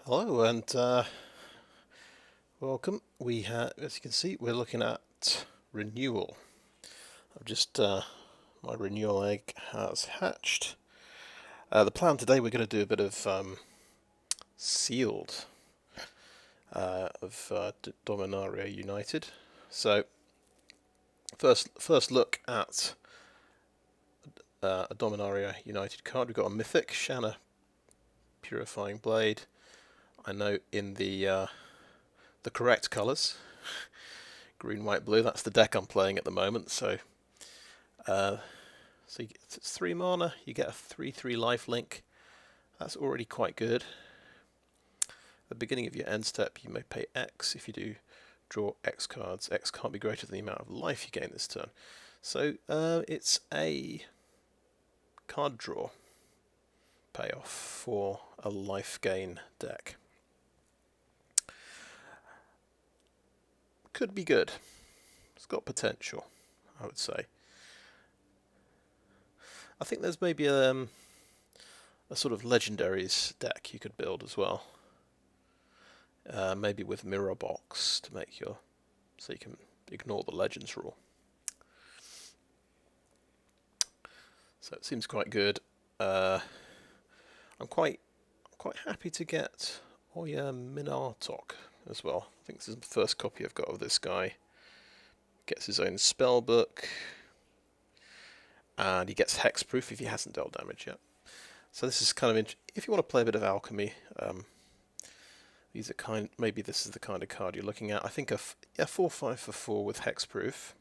Hello and welcome. We have, as you can see, we're looking at renewal. I've just my renewal egg has hatched. The plan today, we're going to do a bit of sealed of Dominaria United. So first look at a Dominaria United card. We've got a mythic Shanna Purifying Blade. I know in the correct colours. Green, white, blue. That's the deck I'm playing at the moment. So it's 3 mana. You get a 3/3 life link. That's already quite good. At the beginning of your end step, you may pay X. If you do draw X cards, X can't be greater than the amount of life you gain this turn. So it's a card draw payoff for a life gain deck. Could be good. It's got potential, I would say. I think there's maybe a sort of legendaries deck you could build as well. Maybe with mirror box to make so you can ignore the legends rule. So it seems quite good. I'm quite happy to get Oya Minartok as well. I think this is the first copy I've got of this guy. Gets his own spell book, and he gets hexproof if he hasn't dealt damage yet. So this is kind of if you want to play a bit of alchemy. Maybe this is the kind of card you're looking at. I think a 4/5 for 4 with hexproof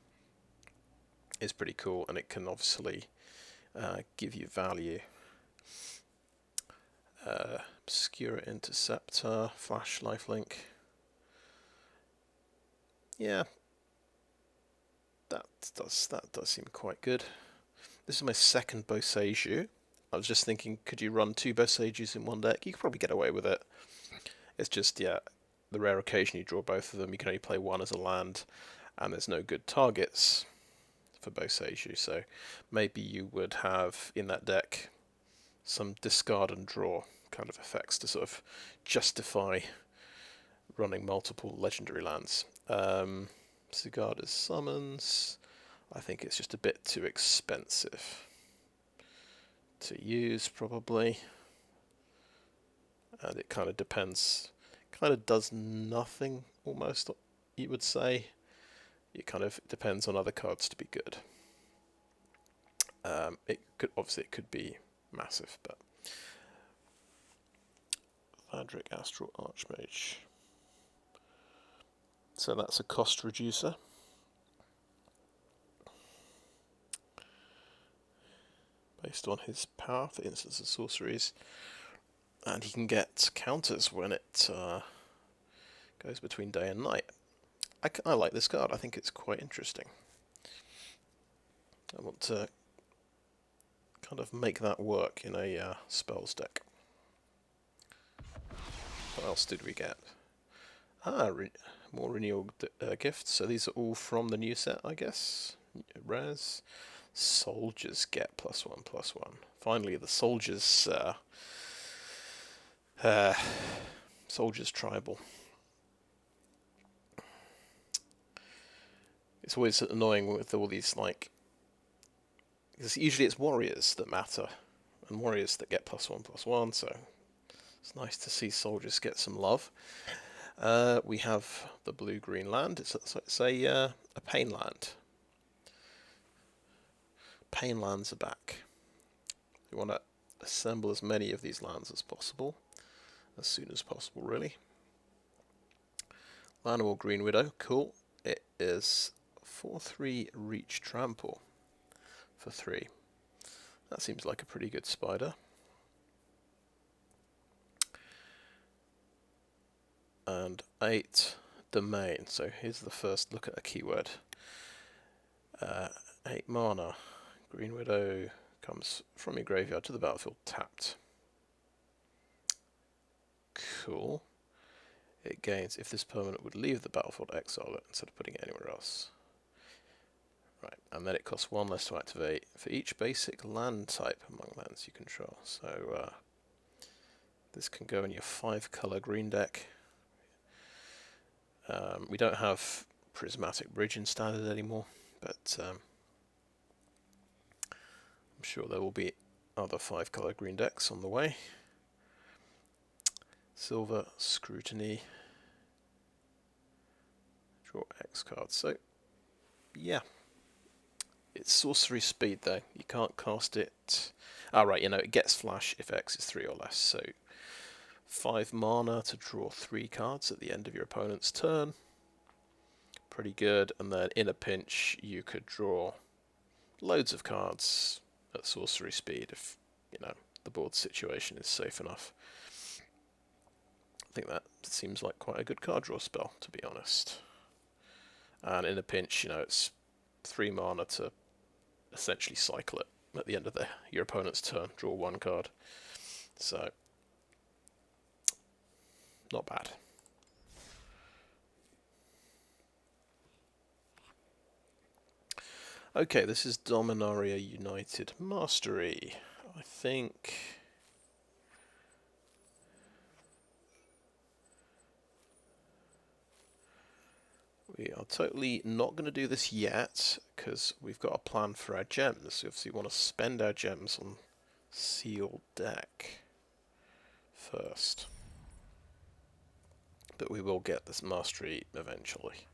is pretty cool, and it can obviously give you value. Obscura Interceptor, Flash Lifelink. Yeah, that does seem quite good. This is my second Boseiju. I was just thinking, could you run 2 Boseijus in one deck? You could probably get away with it. It's just, the rare occasion you draw both of them, you can only play one as a land, and there's no good targets for Boseiju, so maybe you would have in that deck some discard and draw kind of effects to sort of justify running multiple legendary lands. Sigarda's Summons, I think it's just a bit too expensive to use, probably. And it kind of depends, kind of does nothing almost, you would say. It kind of depends on other cards to be good. It could be massive, but Vadric Astral Archmage. So that's a cost reducer. Based on his power for instants and sorceries. And he can get counters when it goes between day and night. I like this card. I think it's quite interesting. I want to kind of make that work in a spells deck. What else did we get? More renewal gifts. So these are all from the new set, I guess. Rares. Soldiers get +1/+1. Finally, the soldiers. Soldiers tribal. It's always annoying with all these, because usually it's warriors that matter, and warriors that get +1/+1. So it's nice to see soldiers get some love. We have the blue-green land. It's a pain land. Pain lands are back. We want to assemble as many of these lands as possible, as soon as possible, really. Llanowar Green Widow, cool. It is 4/3 reach trample for 3. That seems like a pretty good spider. And 8 domain. So here's the first look at a keyword. 8 mana. Green Widow comes from your graveyard to the battlefield tapped. Cool. It gains if this permanent would leave the battlefield, exile it instead of putting it anywhere else. Right, and then it costs 1 less to activate for each basic land type among lands you control. So This can go in your 5-colour green deck. We don't have prismatic bridge in standard anymore, but I'm sure there will be other 5-colour green decks on the way. Silver, scrutiny, draw X cards. So, yeah. It's sorcery speed though. You can't cast it. Right, it gets flash if X is 3 or less. So 5 mana to draw 3 cards at the end of your opponent's turn. Pretty good. And then in a pinch, you could draw loads of cards at sorcery speed if the board situation is safe enough. I think that seems like quite a good card draw spell, to be honest. And in a pinch, it's 3 mana to essentially cycle it at the end of your opponent's turn, draw 1 card. So, not bad. Okay, this is Dominaria United Mastery. I think we are totally not going to do this yet, because we've got a plan for our gems. We obviously want to spend our gems on sealed deck first. But we will get this mastery eventually.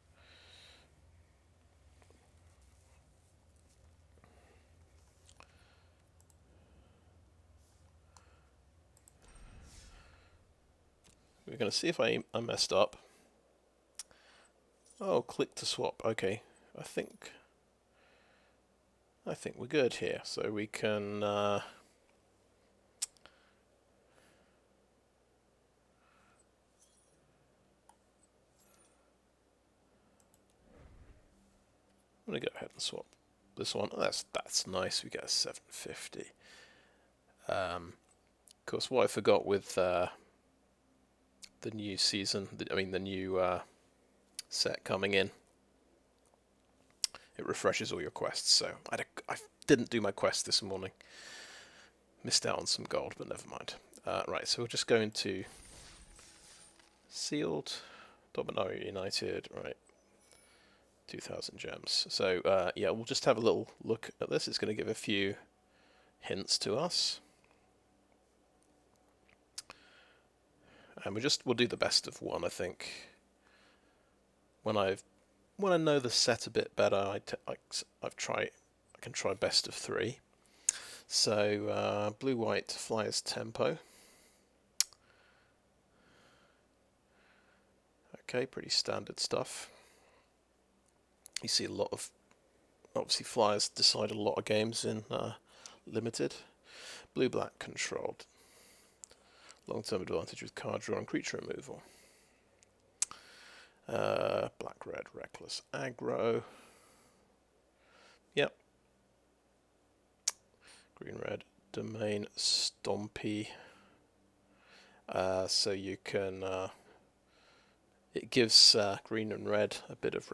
We're going to see if I messed up. Oh, click to swap. Okay, I think we're good here. So we can I'm going to go ahead and swap this one. Oh, that's nice. We get a 750. Of course, what I forgot with the new season, the new set coming in, it refreshes all your quests. So I didn't do my quest this morning. Missed out on some gold, but never mind. Right, so we'll just go into sealed, Dominaria United, right, 2,000 gems. So yeah, we'll just have a little look at this. It's going to give a few hints to us. And we'll do the best of one, I think. When I know the set a bit better, I can try best of 3. So blue-white fliers tempo. Okay, pretty standard stuff. You see a lot of, obviously flyers decide a lot of games in limited. Blue-black controlled. Long-term advantage with card draw and creature removal. Black-red reckless aggro. Yep. Green-red domain stompy. So you can it gives green and red a bit of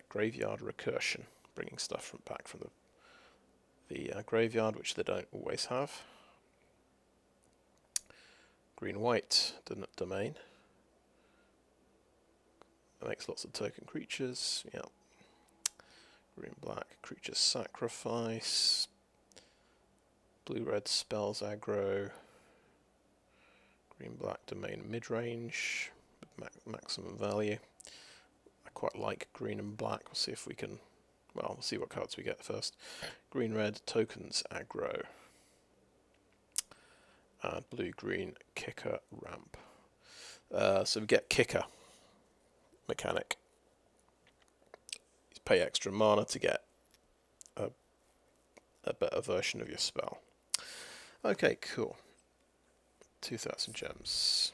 graveyard recursion, bringing stuff back from the graveyard, which they don't always have. Green-white domain. It makes lots of token creatures. Yeah. Green-black creature sacrifice. Blue-red spells aggro. Green-black domain mid-range. Maximum value. I quite like green and black. We'll see if we can. Well, we'll see what cards we get first. Green-red tokens aggro. And blue-green kicker ramp. So we get kicker mechanic. You pay extra mana to get a better version of your spell. Okay, cool. 2,000 gems.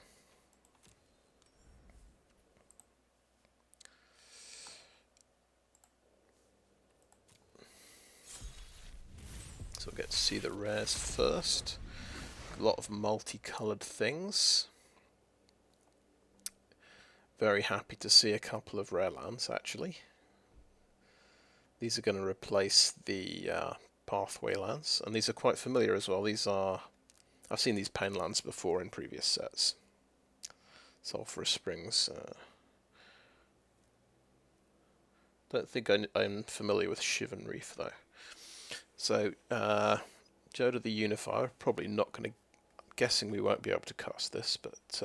So we'll get to see the rares first. A lot of multicoloured things. Very happy to see a couple of rare lands, actually. These are going to replace the pathway lands, and these are quite familiar as well. These are I've seen these pain lands before in previous sets. Sulphurous Springs. Don't think I'm familiar with Shivan Reef though. So Jodah the Unifier, probably not going to. Guessing we won't be able to cast this, but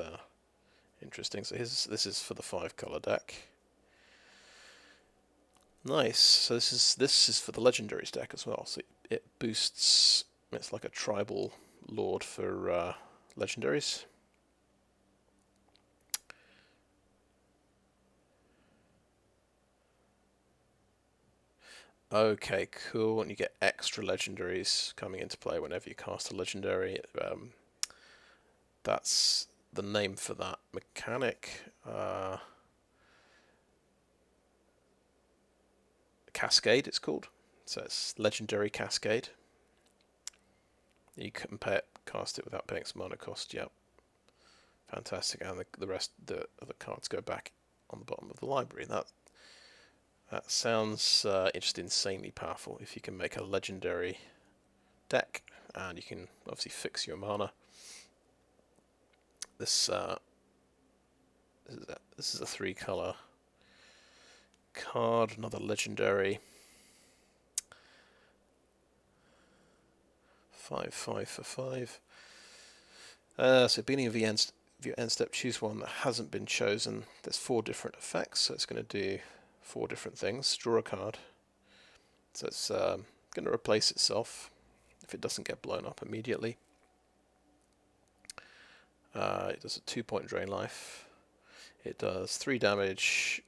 interesting. So this is for the 5-color deck. Nice. So this is for the legendaries deck as well. So it boosts. It's like a tribal lord for legendaries. Okay, cool. And you get extra legendaries coming into play whenever you cast a legendary. That's the name for that mechanic. Cascade, it's called. So it's Legendary Cascade. You can cast it without paying some mana cost. Yep. Fantastic. And the rest of the cards go back on the bottom of the library. That sounds just insanely powerful. If you can make a legendary deck, and you can obviously fix your mana. This is a 3-color card, another legendary. 5/5 for 5. So beginning of your end step, choose one that hasn't been chosen. There's 4 different effects, so it's going to do 4 different things. Draw a card. So it's going to replace itself if it doesn't get blown up immediately. It does a 2-point drain life. It does 3 damage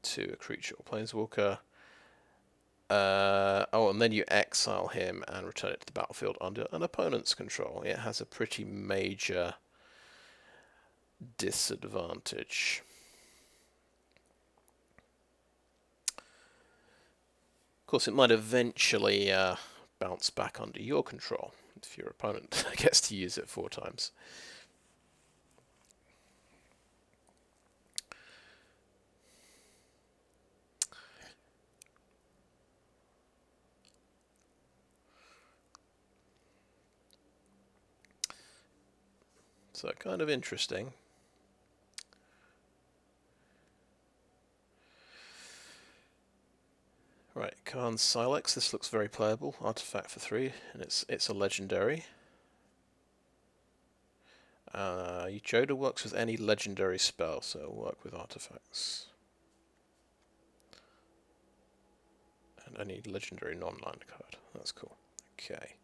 to a creature or planeswalker. And then you exile him and return it to the battlefield under an opponent's control. It has a pretty major disadvantage. Of course, it might eventually bounce back under your control if your opponent gets to use it 4 times. So kind of interesting. Right, Khan's Sylex. This looks very playable. Artifact for 3, and it's a legendary. Jodah works with any legendary spell, so it'll work with artifacts. And any legendary non-land card. That's cool. Okay.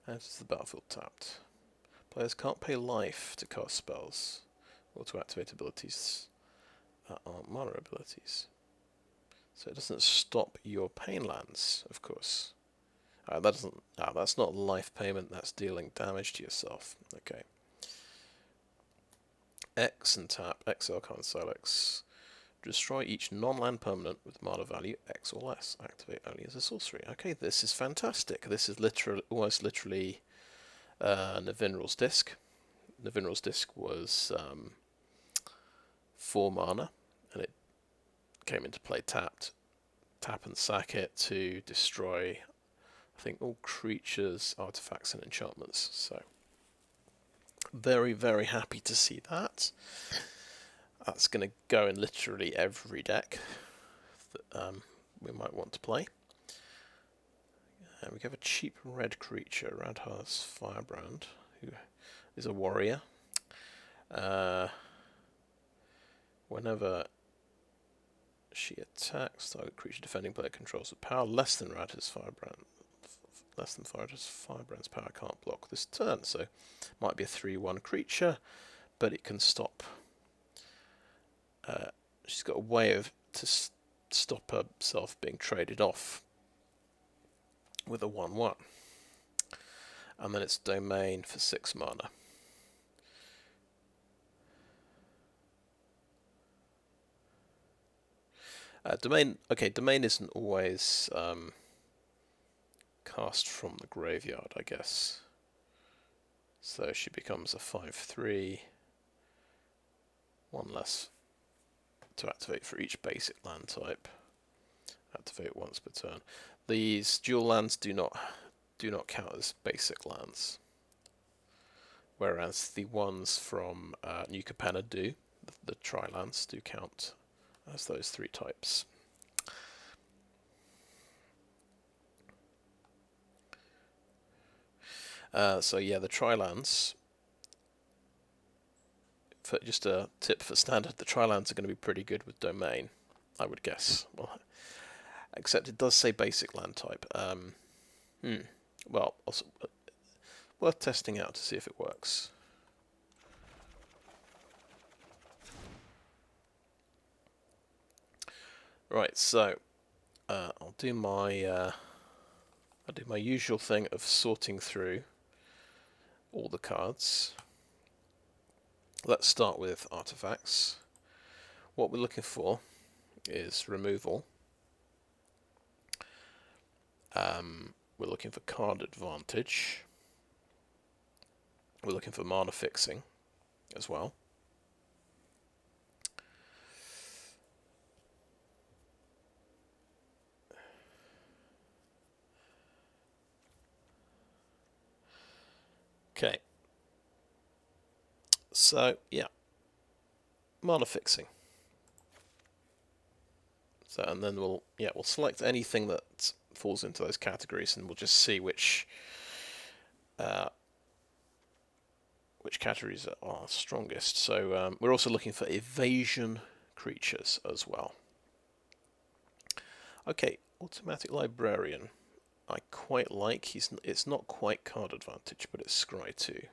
Enters the battlefield tapped. Players can't pay life to cast spells or to activate abilities that aren't mana abilities. So it doesn't stop your pain lands, of course. That's not life payment, that's dealing damage to yourself. Okay. X and tap, exile Khan's Sylex. Destroy each non-land permanent with mana value X or less. Activate only as a sorcery. Okay, this is fantastic. This is almost literally Navinral's Disc. Navinral's Disc was 4 mana, and it came into play tapped. Tap and sack it to destroy, I think, all creatures, artifacts, and enchantments. So, very, very happy to see that. That's going to go in literally every deck that we might want to play. And we have a cheap red creature, Radhar's Firebrand, who is a warrior. Whenever she attacks, target creature defending player controls with power less than Radhar's Firebrand. Less than Radhar's Firebrand's power can't block this turn, so it might be a 3/1 creature, but it can stop. She's got a way to stop herself being traded off with a 1/1. And then it's Domain for 6 mana. Domain isn't always cast from the graveyard, I guess. So she becomes a 5/3, 1 less to activate for each basic land type. Activate once per turn. These dual lands do not do not count as basic lands, whereas the ones from New Capenna do. The tri-lands do count as those 3 types. So yeah, the tri-lands, for just a tip for standard, the tri-lands are going to be pretty good with domain, I would guess. Well, except it does say basic land type. Well, also, worth testing out to see if it works. Right, so I'll do my usual thing of sorting through all the cards. Let's start with artifacts. What we're looking for is removal. We're looking for card advantage. We're looking for mana fixing as well. Okay. So, yeah. Mana fixing. So, and then we'll select anything that falls into those categories, and we'll just see which categories are strongest. So we're also looking for evasion creatures as well. Okay, automatic librarian. I quite like. It's not quite card advantage, but it's scry 2.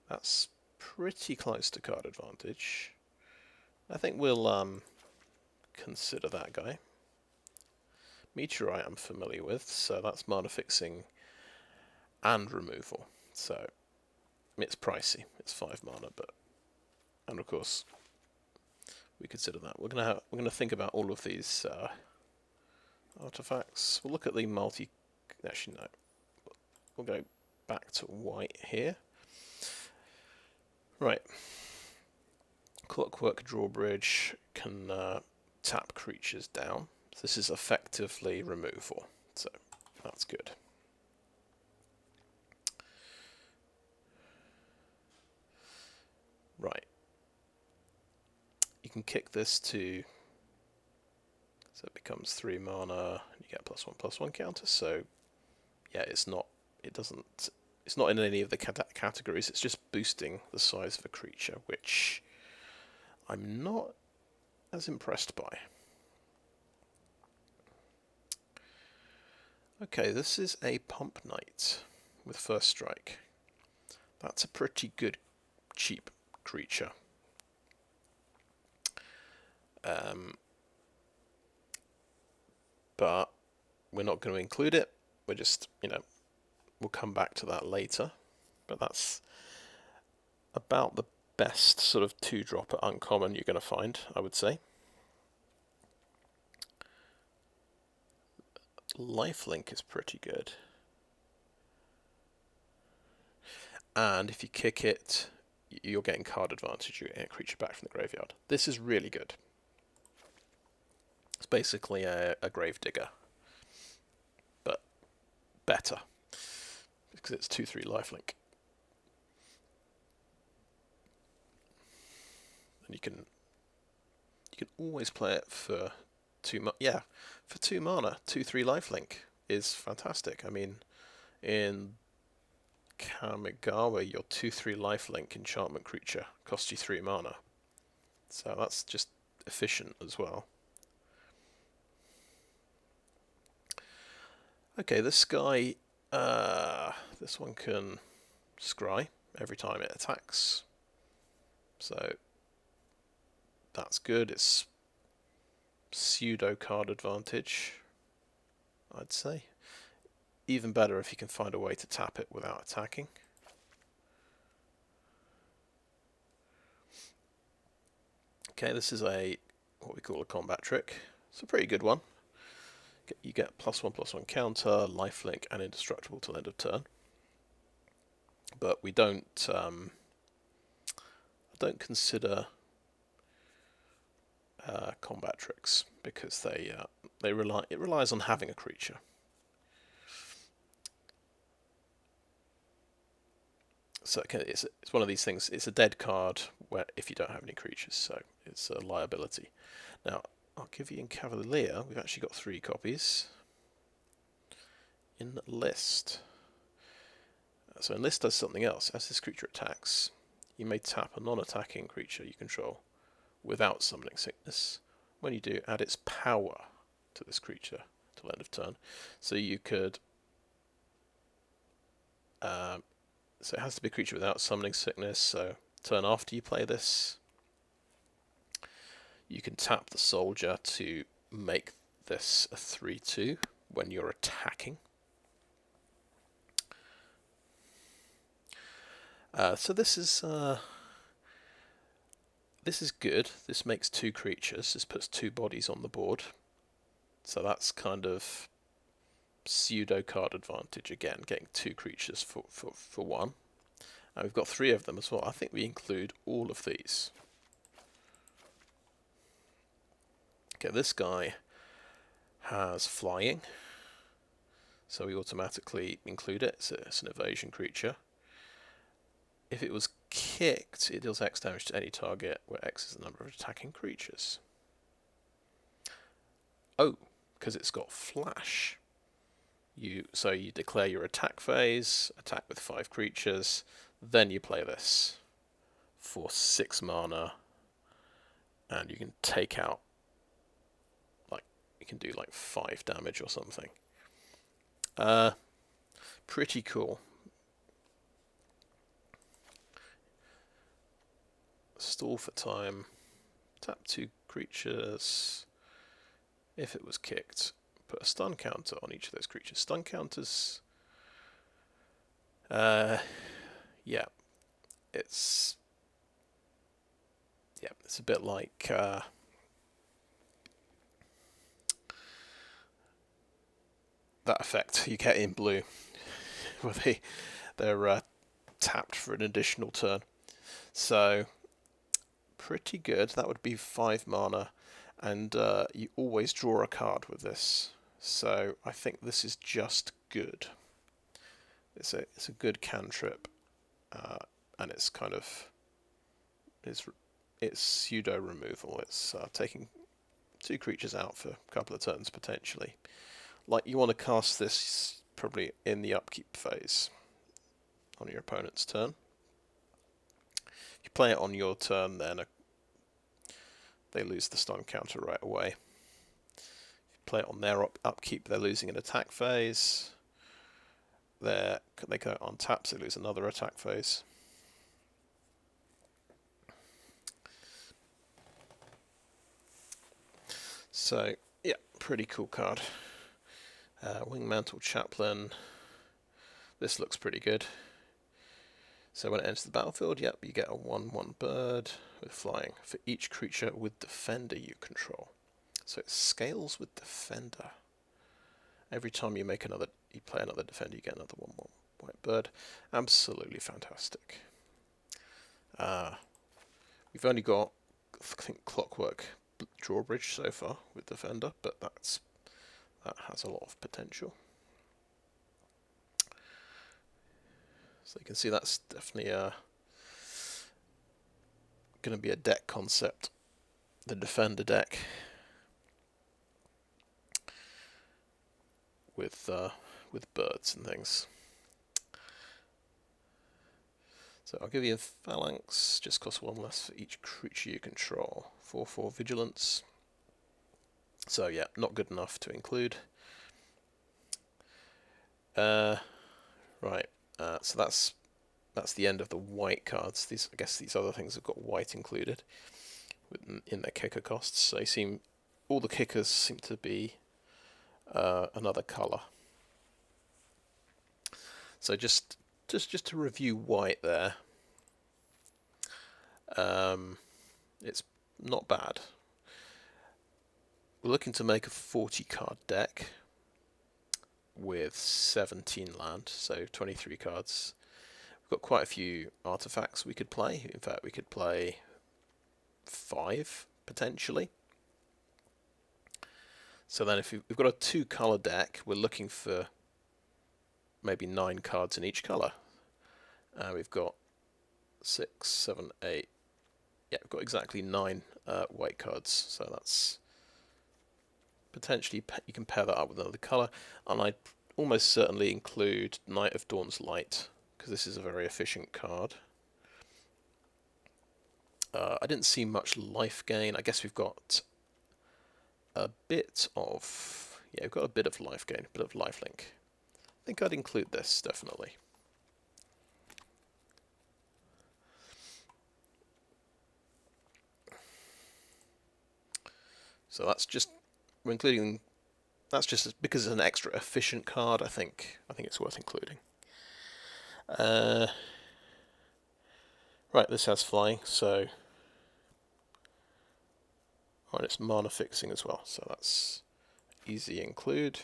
That's pretty close to card advantage. I think we'll consider that guy. Meteorite I'm familiar with, so that's mana fixing and removal. So it's pricey. It's 5 mana, and of course we consider that. We're gonna think about all of these artifacts. We'll look at the multi. Actually, no. We'll go back to white here. Right. Clockwork Drawbridge can tap creatures down. This is effectively removal, so that's good. Right. You can kick this to, so it becomes 3 mana, and you get +1/+1 counter, so yeah, it's not in any of the categories, it's just boosting the size of a creature, which I'm not as impressed by. Okay, this is a Pump Knight with first strike. That's a pretty good cheap creature. But we're not going to include it. We're just, we'll come back to that later. But that's about the best sort of 2-dropper uncommon you're going to find, I would say. Lifelink is pretty good. And if you kick it, you're getting card advantage. You're getting a creature back from the graveyard. This is really good. It's basically a grave digger, but better because it's 2/3 lifelink. And you can always play it for 2 mana. Yeah, for 2 mana, 2/3 lifelink is fantastic. I mean, in Kamigawa, your 2/3 lifelink enchantment creature costs you 3 mana, so that's just efficient as well. Okay, this guy, this one can scry every time it attacks, so that's good. It's pseudo card advantage, I'd say. Even better if you can find a way to tap it without attacking. Okay, this is what we call a combat trick. It's a pretty good one. You get +1/+1 counter, lifelink, and indestructible till end of turn. But we don't consider combat tricks because it relies on having a creature. So it's one of these things. It's a dead card where if you don't have any creatures, so it's a liability. Now I'll give you in Cavalier. We've actually got 3 copies in list. So enlist does something else. As this creature attacks, you may tap a non-attacking creature you control without summoning sickness. When you do, add its power to this creature till end of turn. So you could. So it has to be a creature without summoning sickness. So turn after you play this, you can tap the soldier to make this a 3/2 when you're attacking. So this is good. This makes 2 creatures. This puts 2 bodies on the board. So that's kind of pseudo card advantage again, getting 2 creatures for 1. And we've got 3 of them as well. I think we include all of these. Okay, this guy has flying, so we automatically include it. So it's an evasion creature. If it was kicked, it deals X damage to any target, where X is the number of attacking creatures. Oh, because it's got flash. So you declare your attack phase, attack with 5 creatures, then you play this for 6 mana, and you can take out, like, you can do like 5 damage or something. Pretty cool. Stall for time, tap 2 creatures. If it was kicked, put a stun counter on each of those creatures. Stun counters, yeah, it's a bit like that effect you get in blue, where they're tapped for an additional turn. So pretty good. That would be 5 mana, and you always draw a card with this. So I think this is just good. It's a good cantrip, and it's kind of it's pseudo removal. It's taking 2 creatures out for a couple of turns potentially. Like, you want to cast this probably in the upkeep phase on your opponent's turn. If you play it on your turn, then they lose the stun counter right away. If you play it on their upkeep, they're losing an attack phase. They go on taps, they lose another attack phase. So, yeah, pretty cool card. Wingmantle Chaplain. This looks pretty good. So when it enters the battlefield, yep, you get a 1/1 bird with flying for each creature with defender you control. So it scales with defender. Every time you play another defender, you get another 1/1 white bird. Absolutely fantastic. We've only got, I think, Clockwork Drawbridge so far with defender, but that has a lot of potential. So you can see that's definitely going to be a deck concept, the defender deck, with birds and things. So I'll give you a Phalanx, just costs 1 less for each creature you control. 4/4 Vigilance. So yeah, not good enough to include. Right. So that's the end of the white cards. I guess these other things have got white included in their kicker costs. So all the kickers seem to be another colour. So just to review white there, it's not bad. We're looking to make a 40 card deck with 17 land, so 23 cards. We've got quite a few artifacts we could play. In fact, we could play 5 potentially. So then if we've got a 2 colour deck, we're looking for maybe 9 cards in each colour. We've got 6, 7, 8. Yeah, we've got exactly 9 white cards, so that's potentially, you can pair that up with another colour, and I'd almost certainly include Knight of Dawn's Light, because this is a very efficient card. I didn't see much life gain. I guess we've got a bit of, yeah, we've got a bit of life gain, a bit of lifelink. I think I'd include this, definitely. So that's just, we're including, that's just because it's an extra efficient card. I think it's worth including. Right, this has flying, so and it's mana fixing as well, so that's easy include.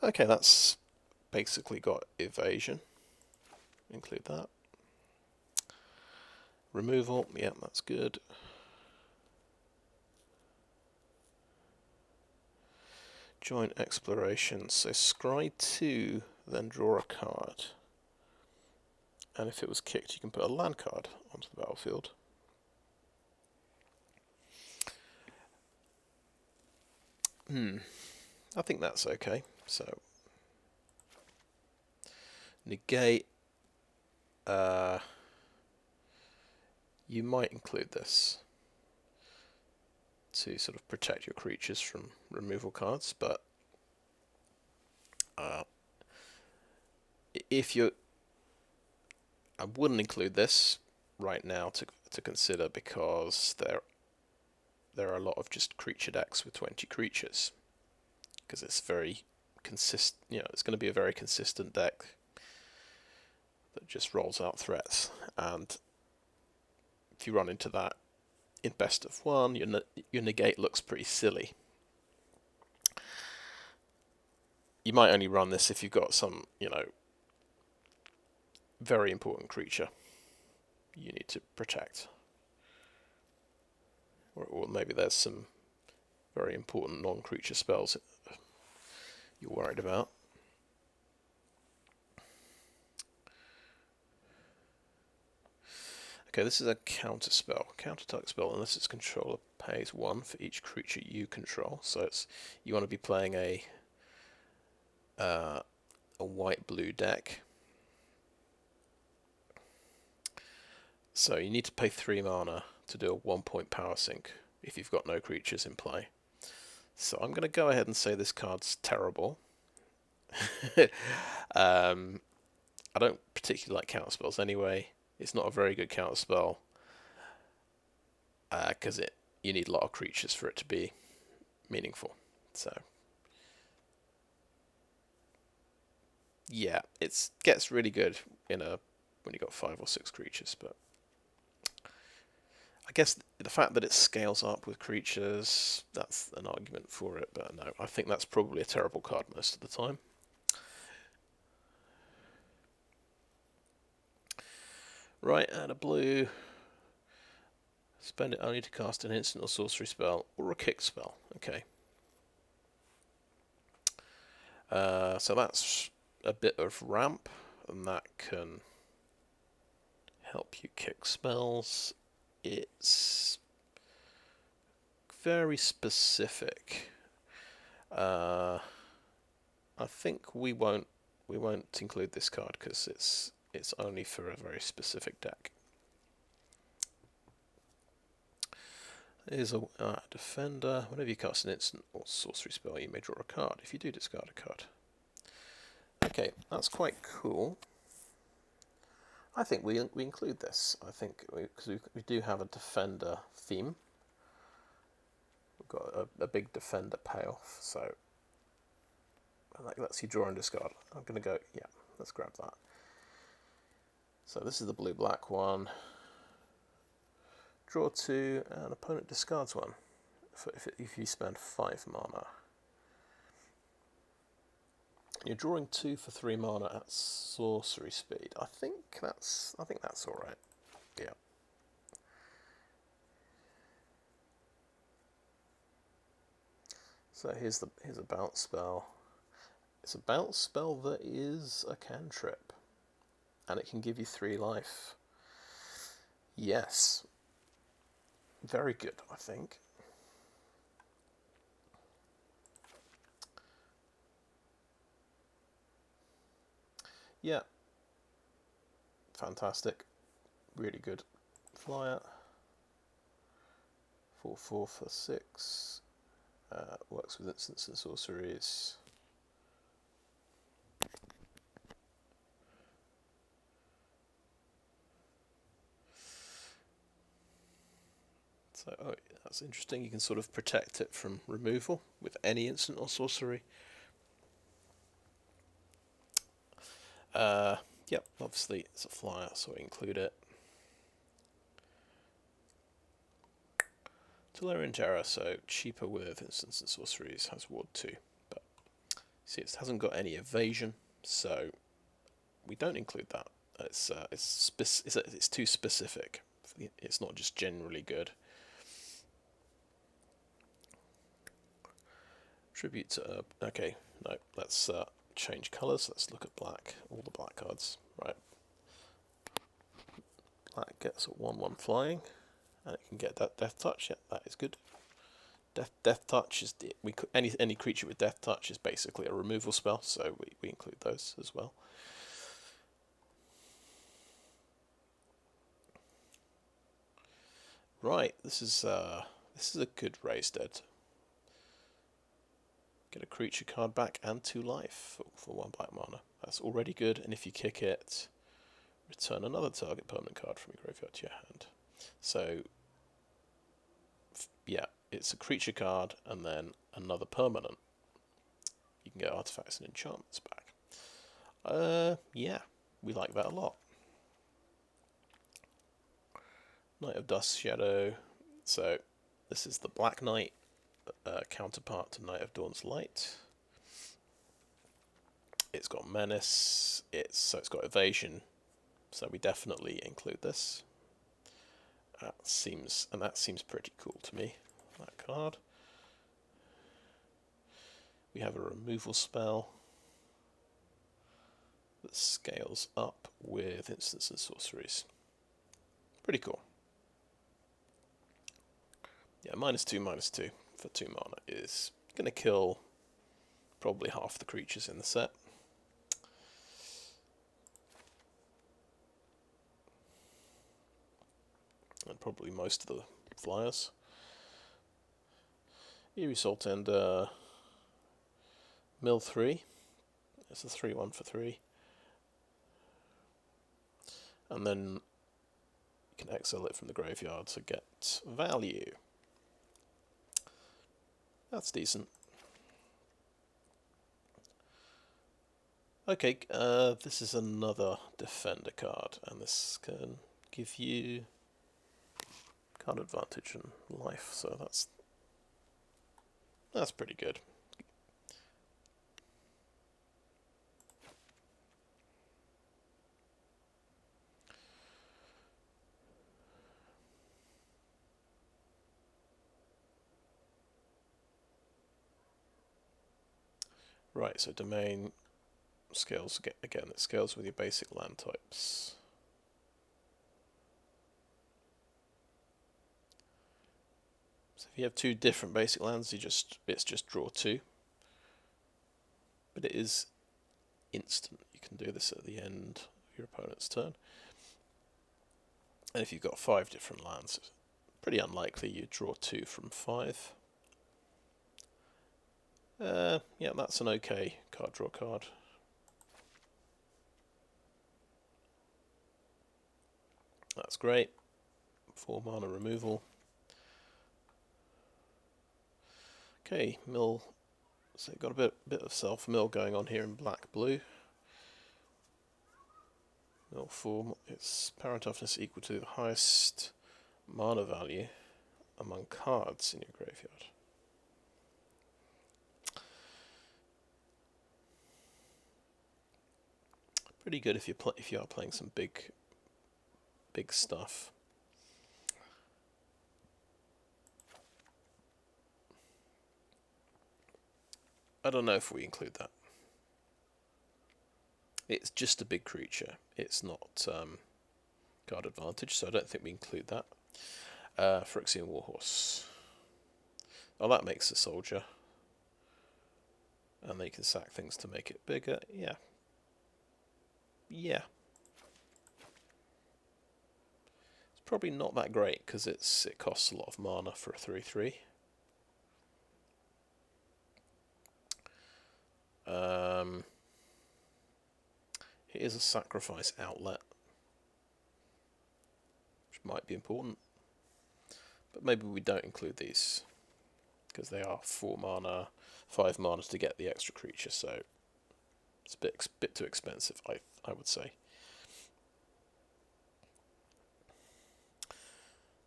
Okay, that's basically got evasion. Include that. Removal, yeah, that's good. Joint exploration, so scry 2, then draw a card. And if it was kicked, you can put a land card onto the battlefield. I think that's okay. So negate. You might include this to sort of protect your creatures from removal cards, but if you, I wouldn't include this right now to consider, because there are a lot of just creature decks with 20 creatures, because it's very consistent. You know, it's going to be a very consistent deck that just rolls out threats, and if you run into that in best of one, your negate looks pretty silly. You might only run this if you've got some, you know, very important creature you need to protect, or maybe there's some very important non-creature spells you're worried about. Okay, this is a counter spell. Counter-attack spell unless its controller pays 1 for each creature you control. So it's, you want to be playing a white-blue deck. So you need to pay 3 mana to do a 1-point power sink if you've got no creatures in play. So I'm going to go ahead and say this card's terrible. I don't particularly like counter spells anyway. It's not a very good counter spell, because you need a lot of creatures for it to be meaningful. So yeah, it gets really good when you got 5 or 6 creatures, but I guess the fact that it scales up with creatures, that's an argument for it. But no, I think that's probably a terrible card most of the time. Right, add a blue. Spend it only to cast an instant or sorcery spell or a kick spell. Okay. So that's a bit of ramp, and that can help you kick spells. It's very specific. I think we won't include this card because it's only for a very specific deck. Here's a defender. Whenever you cast an instant or sorcery spell, you may draw a card. If you do, discard a card. Okay, that's quite cool. I think we include this. I think because we do have a defender theme. We've got a big defender payoff, so that lets you draw and discard. I'm going to go, yeah, let's grab that. So this is the blue-black one. Draw 2, and opponent discards 1 if you spend 5 mana. You're drawing 2 for 3 mana at sorcery speed. I think that's all right. Yeah. So here's a bounce spell. It's a bounce spell that is a cantrip, and it can give you 3 life. Yes. Very good, I think. Yeah. Fantastic. Really good. Flyer. 4/4 for 6. Works with instants and sorceries. So, oh, that's interesting. You can sort of protect it from removal with any instant or sorcery. Yep, obviously it's a flyer, so we include it. Tolarian Terror, so cheaper with instants and sorceries, has Ward 2. But see, it hasn't got any evasion, so we don't include that. It's too specific. It's not just generally good. Tribute to Herb. Okay, no, let's change colours. Let's look at black. All the black cards. Right. Black gets a 1/1 flying, and it can get that deathtouch. Yeah, that is good. Deathtouch is any creature with deathtouch is basically a removal spell, so we include those as well. Right, this is a good raised dead. Get a creature card back and 2 life for 1 black mana. That's already good, and if you kick it, return another target permanent card from your graveyard to your hand. So, yeah, it's a creature card and then another permanent. You can get artifacts and enchantments back. Yeah, we like that a lot. Knight of Dust Shadow. So, this is the Black Knight counterpart to Knight of Dawn's Light. It's got menace. It's got evasion. So we definitely include this. That seems pretty cool to me. That card. We have a removal spell that scales up with instants and sorceries. Pretty cool. Yeah, -2/-2 for 2 mana is going to kill probably half the creatures in the set. And probably most of the flyers. Eerie Salt and Mill 3. It's a 3/1 for 3. And then you can exile it from the graveyard to get value. That's decent. Okay, this is another defender card, and this can give you card advantage and life, so that's pretty good. Right, so domain scales again. It scales with your basic land types. So if you have 2 different basic lands, it's just draw 2. But it is instant. You can do this at the end of your opponent's turn. And if you've got 5 different lands, it's pretty unlikely you draw 2 from 5. Yeah, that's an okay card draw card. That's great. 4 mana removal. Okay, mill. So you've got a bit of self-mill going on here in black-blue. Mill 4, its power and toughness equal to the highest mana value among cards in your graveyard. Pretty good if you are playing some big stuff. I don't know if we include that. It's just a big creature. It's not card advantage, so I don't think we include that. Phyrexian Warhorse. Oh, that makes a soldier. And they can sack things to make it bigger. Yeah. Yeah. It's probably not that great because it costs a lot of mana for a 3/3. Here's a sacrifice outlet, which might be important. But maybe we don't include these because they are 4 mana, 5 mana to get the extra creature, so it's a bit too expensive, I would say.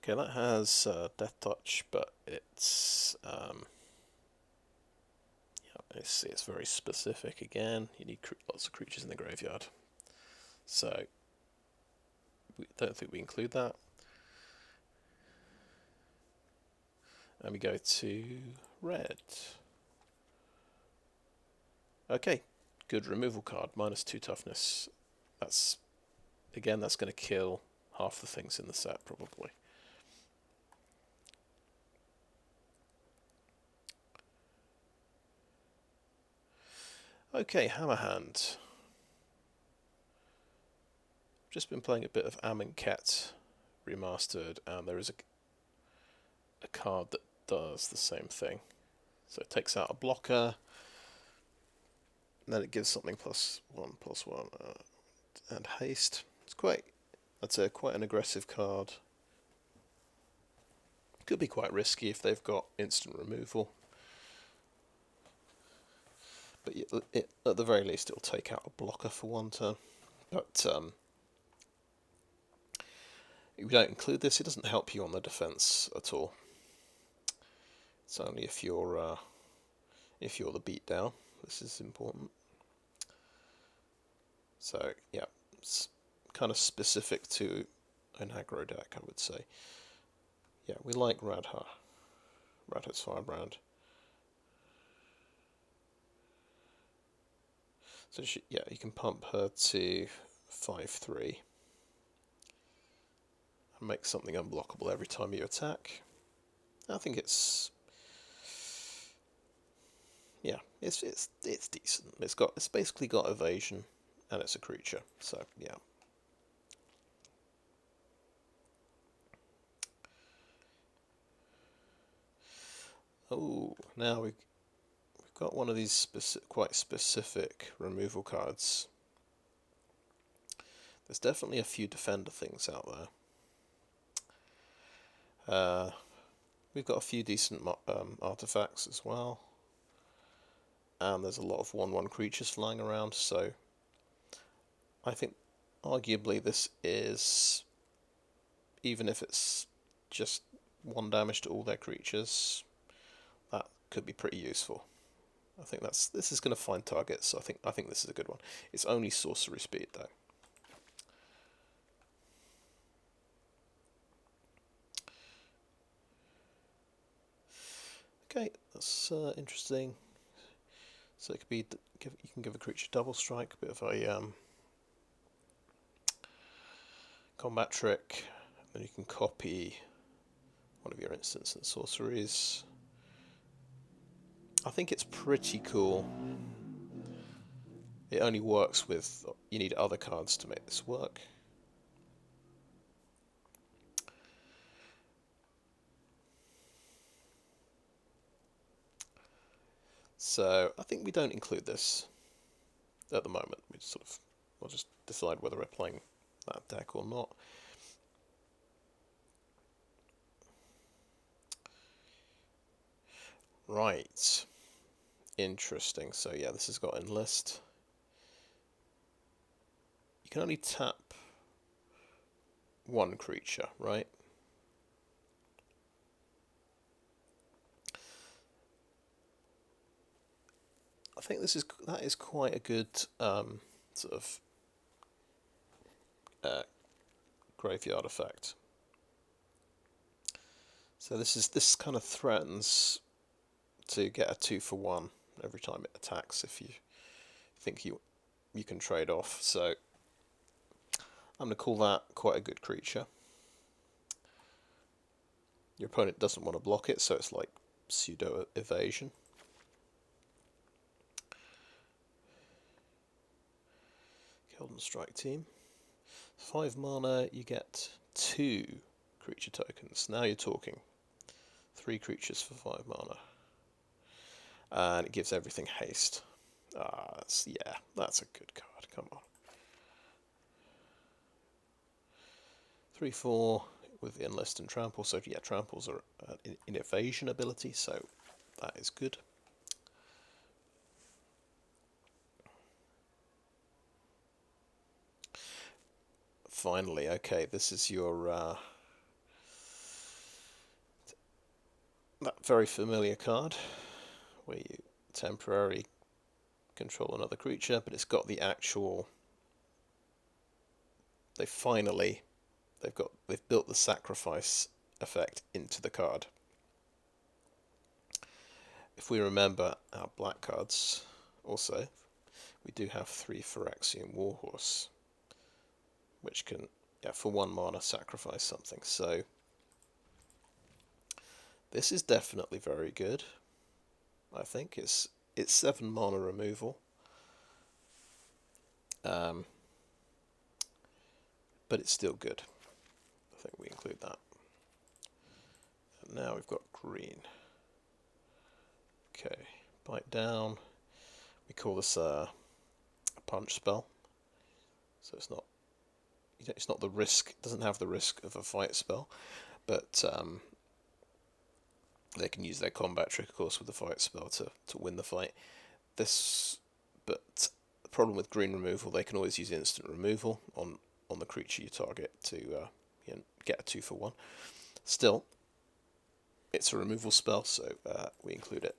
Okay, that has deathtouch, but it's it's very specific again. You need lots of creatures in the graveyard, so we don't think we include that. And we go to red. Okay, good removal card, -2 toughness. That's going to kill half the things in the set probably. Okay, Hammerhand. Just been playing a bit of Amonkhet remastered, and there is a card that does the same thing. So it takes out a blocker, and then it gives something +1/+1 and haste. That's quite an aggressive card. Could be quite risky if they've got instant removal. But at the very least, it'll take out a blocker for 1 turn. But if you don't include this, it doesn't help you on the defense at all. It's only if you're the beatdown. This is important. So yeah, it's kind of specific to an aggro deck, I would say. Yeah, we like Radha. Radha's Firebrand. So you can pump her to 5/3 and make something unblockable every time you attack. I think it's decent. It's basically got evasion, and it's a creature. So yeah. Oh, now we've got one of these quite specific removal cards. There's definitely a few defender things out there. We've got a few decent artifacts as well. And there's a lot of 1/1 creatures flying around, so I think arguably this is, even if it's just 1 damage to all their creatures, that could be pretty useful. I think this is going to find targets, so I think this is a good one. It's only sorcery speed though. Okay, that's interesting. So it could be you can give a creature double strike, a bit of a combat trick. Then you can copy one of your instants and sorceries. I think it's pretty cool. It only works with, you need other cards to make this work. So I think we don't include this at the moment. We'll just decide whether we're playing that deck or not. Right. Interesting. So yeah, this has got enlist. You can only tap 1 creature, right? I think that is quite a good sort of graveyard effect. So this kind of threatens to get a 2-for-1 every time it attacks if you think you you can trade off. So I'm going to call that quite a good creature. Your opponent doesn't want to block it, so it's like pseudo evasion. Golden Strike team. 5 mana, you get 2 creature tokens. Now you're talking. 3 creatures for 5 mana. And it gives everything haste. Yeah, that's a good card. Come on. 3/4 with the enlist and trample. So yeah, tramples are an evasion ability, so that is good. Finally, okay, this is your that very familiar card where you temporarily control another creature, but it's got the actual. They've built the sacrifice effect into the card. If we remember our black cards, also, we do have 3 Phyrexian Warhorse, which can, yeah, for 1 mana sacrifice something. So this is definitely very good. I think it's 7 mana removal, but it's still good. I think we include that. And now we've got green. Okay, bite down. We call this a punch spell, so it's not the risk. It doesn't have the risk of a fight spell, but they can use their combat trick, of course, with the fight spell to win the fight. But the problem with green removal, they can always use instant removal on the creature you target to get a 2/1. Still, it's a removal spell, so we include it.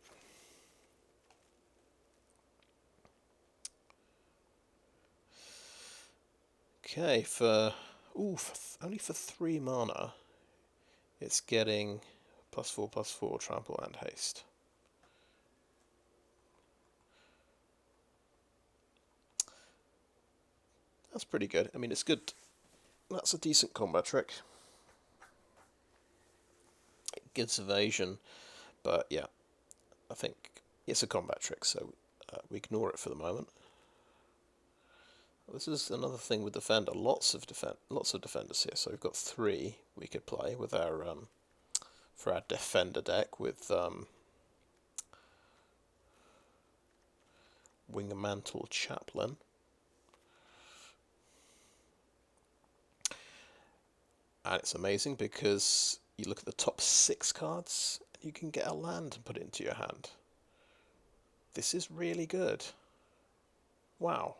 Okay, only for 3 mana, it's getting +4/+4 trample and haste. That's pretty good. I mean, it's good. That's a decent combat trick. It gives evasion, but yeah, I think it's a combat trick, so we ignore it for the moment. This is another thing with Defender. Lots of defenders here. So we've got 3 we could play with our for our Defender deck with Wingmantle Chaplain. And it's amazing because you look at the top 6 cards and you can get a land and put it into your hand. This is really good. Wow.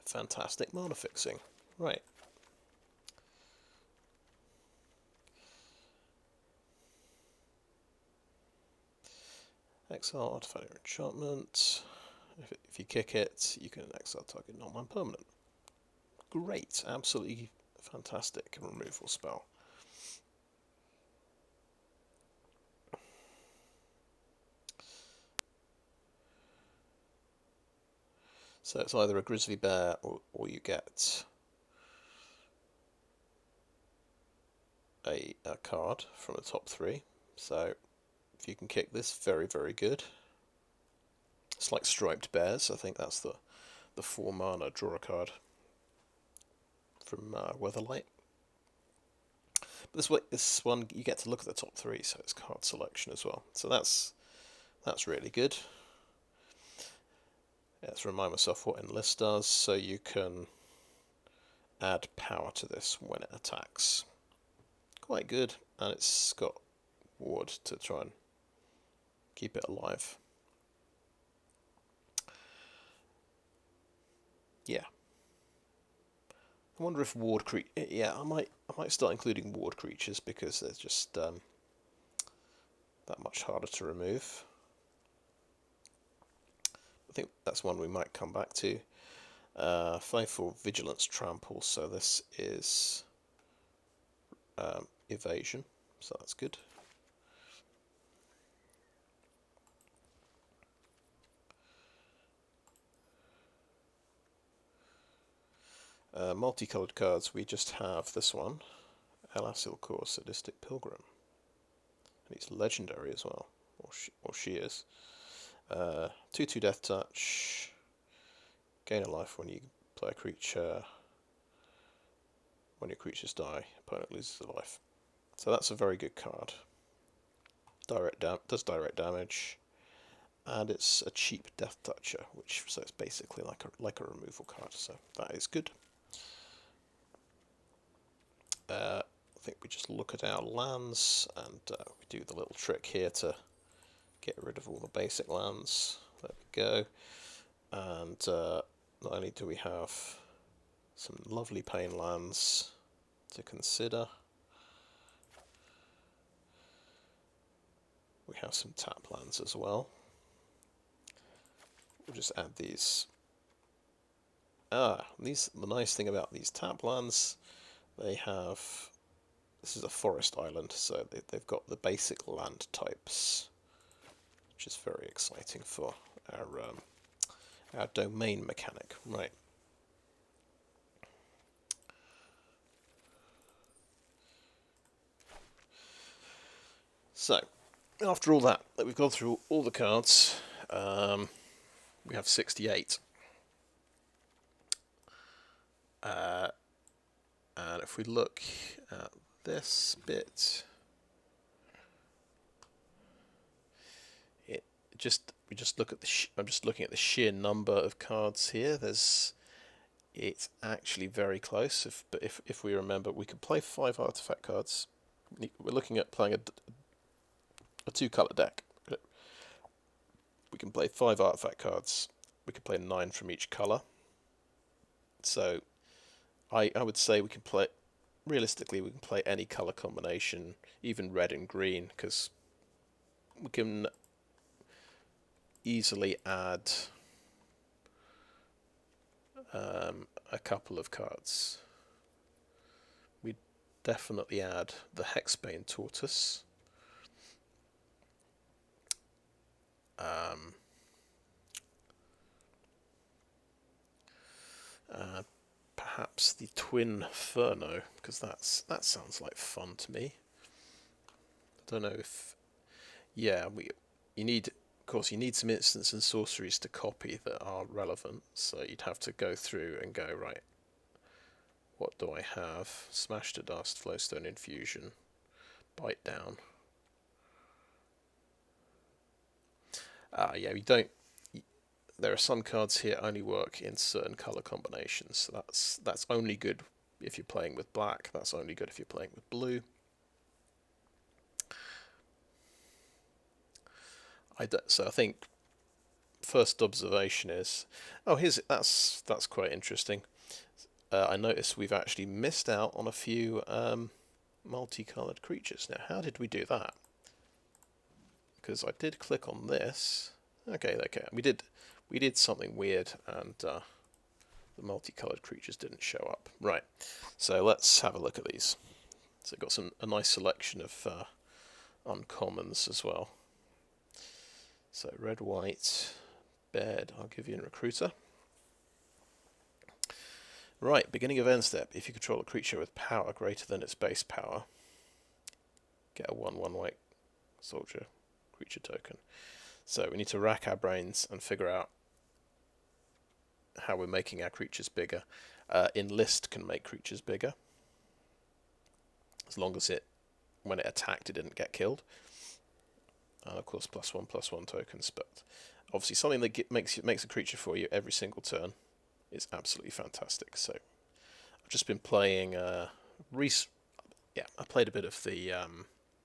Fantastic mana fixing. Right. Exile artifact enchantment. If you kick it, you can exile target non-permanent. Great, absolutely fantastic removal spell. So it's either a grizzly bear or you get a card from the top 3. So if you can kick this, very, very good. It's like striped bears. I think that's the 4 mana draw a card from Weatherlight. But this one you get to look at the top 3, so it's card selection as well. So that's really good. Yeah, let's remind myself what Enlist does. So you can add power to this when it attacks. Quite good, and it's got ward to try and keep it alive. Yeah. I wonder if ward yeah, I might start including ward creatures because they're just that much harder to remove. I think that's one we might come back to. 5/4 vigilance trample, so this is evasion, so that's good. Multicoloured cards, we just have this one, Elas, Sadistic Pilgrim. And he's legendary as well, or she is. 2/2 deathtouch, gain a life when you play a creature. When your creatures die, opponent loses a life. So that's a very good card. Does direct damage, and it's a cheap death toucher, so it's basically like a removal card. So that is good. I think we just look at our lands, and we do the little trick here to get rid of all the basic lands. There we go. And not only do we have some lovely pain lands to consider, we have some tap lands as well. We'll just add these. The nice thing about these tap lands, they have, this is a forest island, so they've got the basic land types, which is very exciting for our domain mechanic. Right. So, after all that we've gone through all the cards, we have 68. And if we look at this bit, we just look at I'm just looking at the sheer number of cards here. It's actually very close. If we remember, we could play 5 artifact cards. We're looking at playing a 2-color deck. We can play 5 artifact cards. We can play 9 from each color. So I would say we can play, realistically, we can play any color combination, even red and green, because we can easily add a couple of cards. We definitely add the Hexbane Tortoise. Perhaps the Twin Furno, because that sounds like fun to me. I don't know if, yeah, you need some instants and sorceries to copy that are relevant. So you'd have to go through and go, right, what do I have? Smash to Dust, Flowstone Infusion, Bite Down. Yeah, we don't. There are some cards here only work in certain color combinations. So that's only good if you're playing with black. That's only good if you're playing with blue. So I think first observation is, that's quite interesting. I noticed we've actually missed out on a few multicolored creatures. Now, how did we do that? Because I did click on this. Okay, we did something weird, and the multicolored creatures didn't show up. Right, so let's have a look at these. So we've got a nice selection of uncommons as well. So red, white, bed, Argivian Recruiter. Right, beginning of end step. If you control a creature with power greater than its base power, get a 1/1 white soldier creature token. So we need to rack our brains and figure out how we're making our creatures bigger. Enlist can make creatures bigger, as long as when it attacked, it didn't get killed. And of course, +1/+1 tokens. But obviously, something that makes a creature for you every single turn is absolutely fantastic. So I've just been playing. I played a bit of the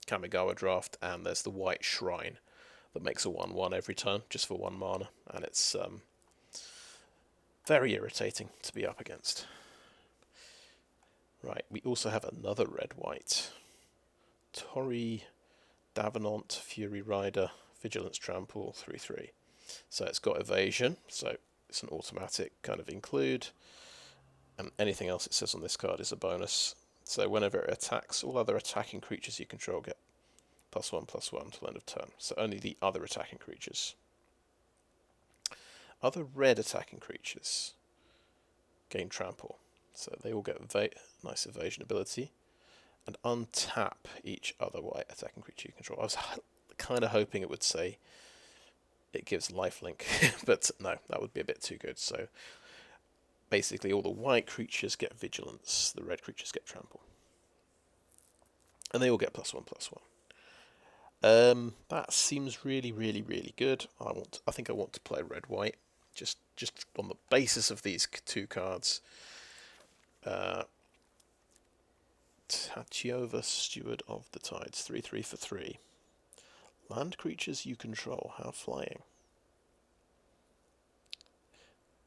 Kamigawa draft, and there's the White Shrine that makes a 1/1 every turn, just for 1 mana, and it's very irritating to be up against. Right, we also have another red-white. Tori Amok, Fury Rider, Vigilance Trample, 3/3. So it's got evasion, so it's an automatic kind of include, and anything else it says on this card is a bonus. So whenever it attacks, all other attacking creatures you control get +1/+1 till end of turn. So only the other attacking creatures. Other red attacking creatures gain trample. So they all get nice evasion ability. And untap each other white attacking creature you control. I was kind of hoping it would say it gives lifelink, but no, that would be a bit too good. So basically all the white creatures get vigilance, the red creatures get trample. And they all get +1/+1. That seems really, really, really good. I think I want to play red-white, just on the basis of these two cards. Tatiova, Steward of the Tides, 3/3 for 3. Land creatures you control have flying.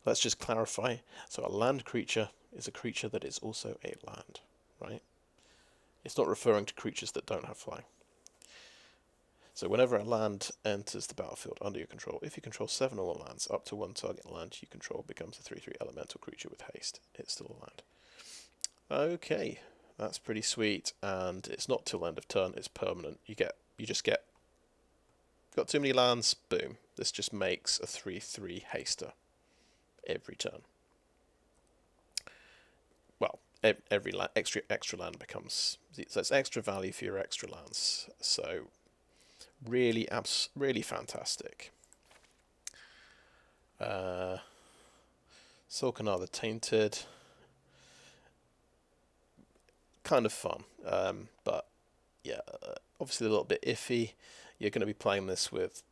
Let's just clarify. So a land creature is a creature that is also a land, right? It's not referring to creatures that don't have flying. So whenever a land enters the battlefield under your control, if you control 7 or more lands, up to one target land you control becomes a 3/3 elemental creature with haste. It's still a land. Okay, that's pretty sweet, and it's not till end of turn, it's permanent. You just get got too many lands, boom. This just makes a 3/3 haster every turn. Well, every extra land becomes, so it's extra value for your extra lands. So really fantastic. Solkanar the Tainted, kind of fun, but yeah, obviously a little bit iffy. You're going to be playing this with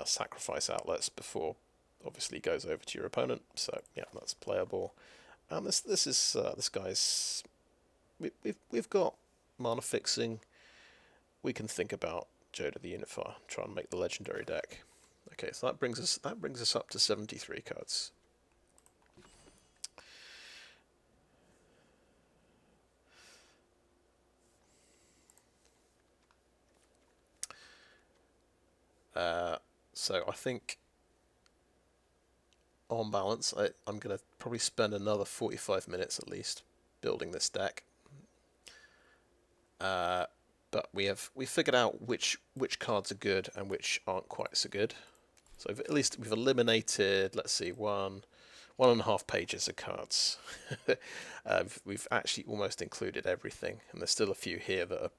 sacrifice outlets before obviously goes over to your opponent, so yeah, that's playable. And this guy's we've got mana fixing. We can think about Jodah the Unifier, try and make the legendary deck. Okay, so that brings us up to 73 cards. So I think on balance, I'm going to probably spend another 45 minutes at least building this deck. But we figured out which cards are good and which aren't quite so good. So at least we've eliminated, let's see, 1.5 pages of cards. We've actually almost included everything, and there's still a few here that are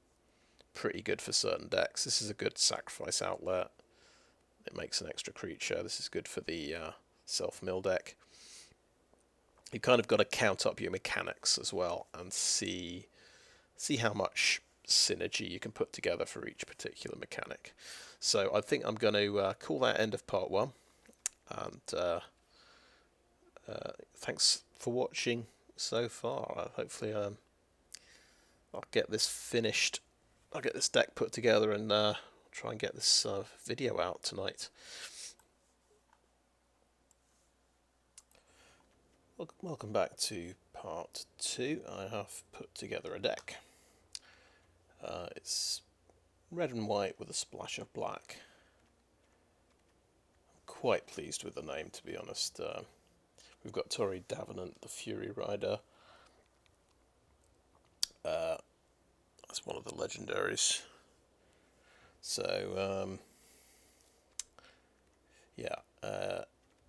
pretty good for certain decks. This is a good sacrifice outlet. It makes an extra creature. This is good for the self-mill deck. You kind of got to count up your mechanics as well and see how much synergy you can put together for each particular mechanic. So I think I'm going to call that end of part 1. And thanks for watching so far. Hopefully I'll get this finished. I'll get this deck put together and try and get this video out tonight. Welcome back to part 2. I have put together a deck. It's red and white with a splash of black. I'm quite pleased with the name, to be honest. We've got Tori Amok, the Fury Rider. That's one of the legendaries. So, yeah, I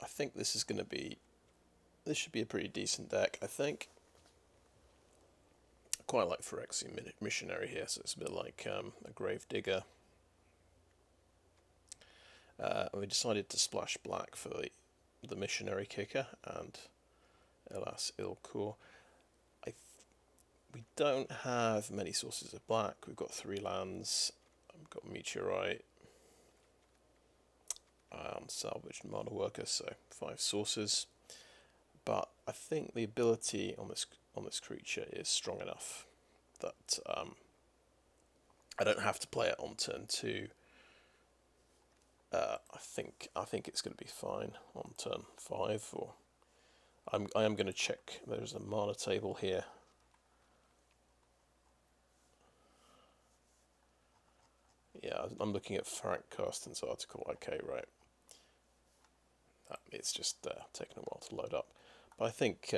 think this should be a pretty decent deck, I think. I quite like Phyrexian Missionary here, so it's a bit like a Grave Digger. We decided to splash black for the Missionary Kicker and Elas Ilkor. We don't have many sources of black. We've got 3 lands. We've got Meteorite and Salvaged Mana Worker, so 5 sources. But I think the ability on this creature is strong enough that I don't have to play it on turn 2. I think it's going to be fine on turn 5. Or I am going to check. There's a mana table here. Yeah, I'm looking at Frank Carsten's article. Okay, right. It's just taking a while to load up. But I think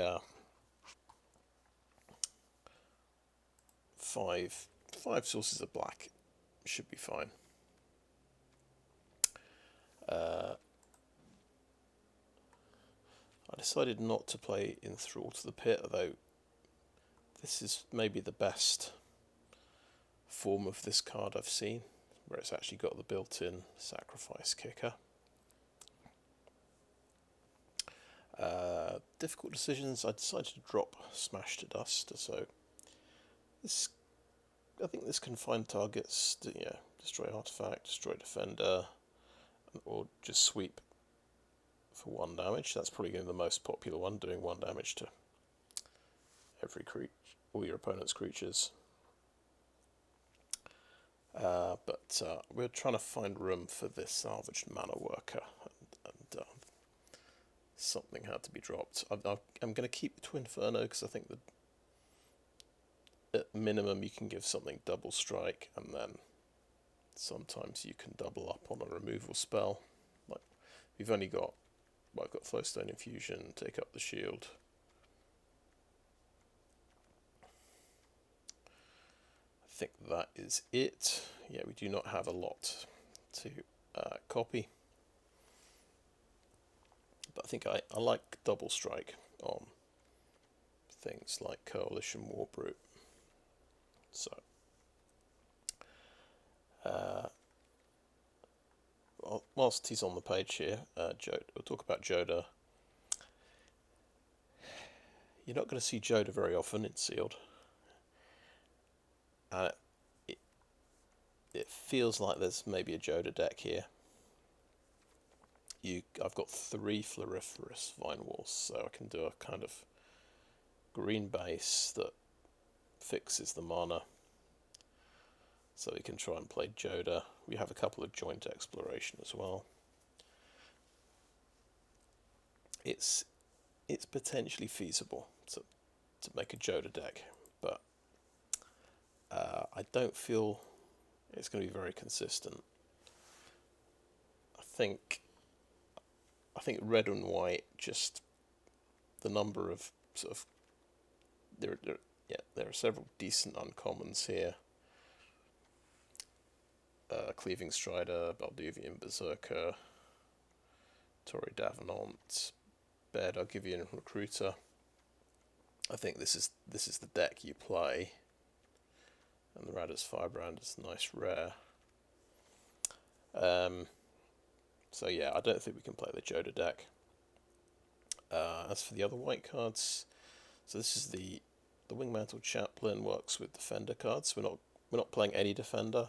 5 sources of black should be fine. I decided not to play Enthrall to the Pit, although this is maybe the best form of this card I've seen, where it's actually got the built-in sacrifice kicker. Difficult decisions. I decided to drop Smash to Dust, so this, I think this can find targets, destroy artifact, destroy defender, or just sweep for 1 damage. That's probably going to be the most popular one, doing 1 damage to every creature, all your opponent's creatures. But we're trying to find room for this salvaged mana worker, and something had to be dropped. I'm going to keep the Twinferno because I think that at minimum you can give something double strike, and then sometimes you can double up on a removal spell. Like we've only got, well, I've got Flowstone Infusion, take up the shield. I think that is it. Yeah, we do not have a lot to copy. But I think I like double strike on things like Coalition Warbrute. So, whilst he's on the page here, we'll talk about Jodah. You're not going to see Jodah very often in Sealed. It feels like there's maybe a Jodah deck here. I've got 3 Floriferous Vine Walls, so I can do a kind of green base that fixes the mana. So we can try and play Jodah. We have a couple of Joint Exploration as well. It's potentially feasible to make a Jodah deck, but I don't feel it's going to be very consistent. I think red and white, just the number of sort of there are several decent uncommons here. Cleaving Strider, Balduvian Berserker, Tori Davenant, Bed, I'll give you a Recruiter. I think this is the deck you play, and the Radha's Firebrand is a nice rare. So yeah, I don't think we can play the Jodah deck. As for the other white cards, so this is the Wingmantle Chaplain works with Defender cards. We're not playing any Defender,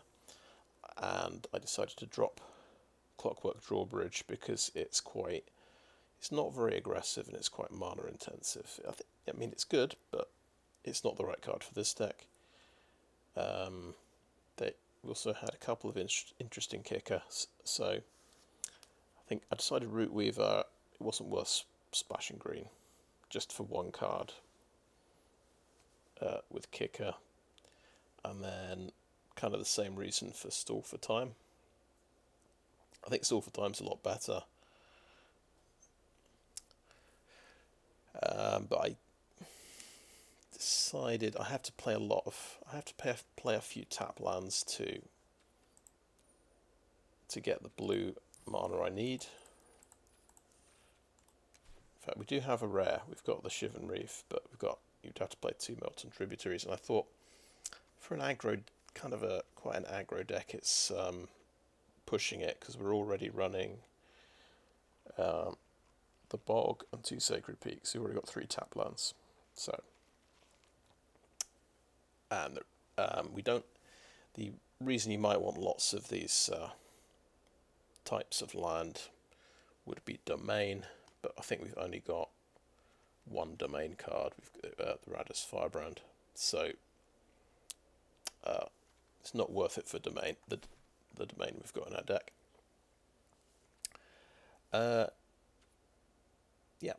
and I decided to drop Clockwork Drawbridge because it's not very aggressive and it's quite mana intensive. I mean it's good, but it's not the right card for this deck. They also had a couple of interesting kickers, so I think I decided Root Weaver, it wasn't worth splashing green just for 1 card with kicker, and then kind of the same reason for Stall for Time. I think Stall for Time's a lot better, but I decided I have to play play a few tap lands to get the blue mana I need. In fact, we do have a rare. We've got the Shivan Reef, but you'd have to play 2 Melton Tributaries, and I thought for an aggro, quite an aggro deck, it's pushing it because we're already running the Bog and 2 Sacred Peaks. We've already got 3 tap lands, so and we don't. The reason you might want lots of these types of land would be Domain, but I think we've only got 1 Domain card. We've got the Radha's Firebrand, so it's not worth it for Domain. The Domain we've got in our deck. Yeah,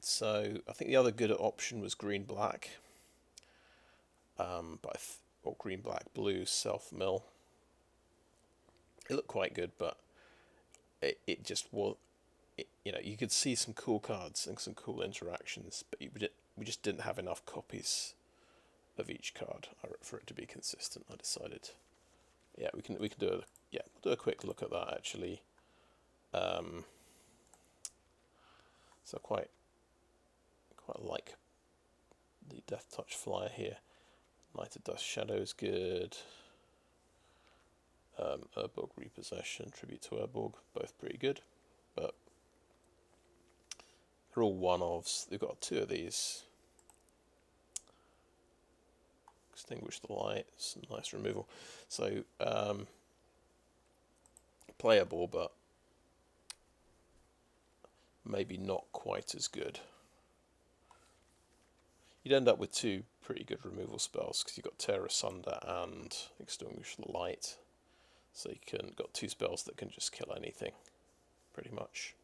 so I think the other good option was green-black, or green-black-blue self-mill. It looked quite good, but it just was. You could see some cool cards and some cool interactions, but we just didn't have enough copies of each card for it to be consistent. I decided, yeah, we can do we'll do a quick look at that actually. So quite like the deathtouch flier here. Night of Dust Shadow is good. Urborg Repossession, Tribute to Urborg, both pretty good, but they're all one-offs. They've got 2 of these. Extinguish the Light, some nice removal. So, playable, but maybe not quite as good. You'd end up with 2 pretty good removal spells, because you've got Tear Asunder and Extinguish the Light. So you got 2 spells that can just kill anything, pretty much.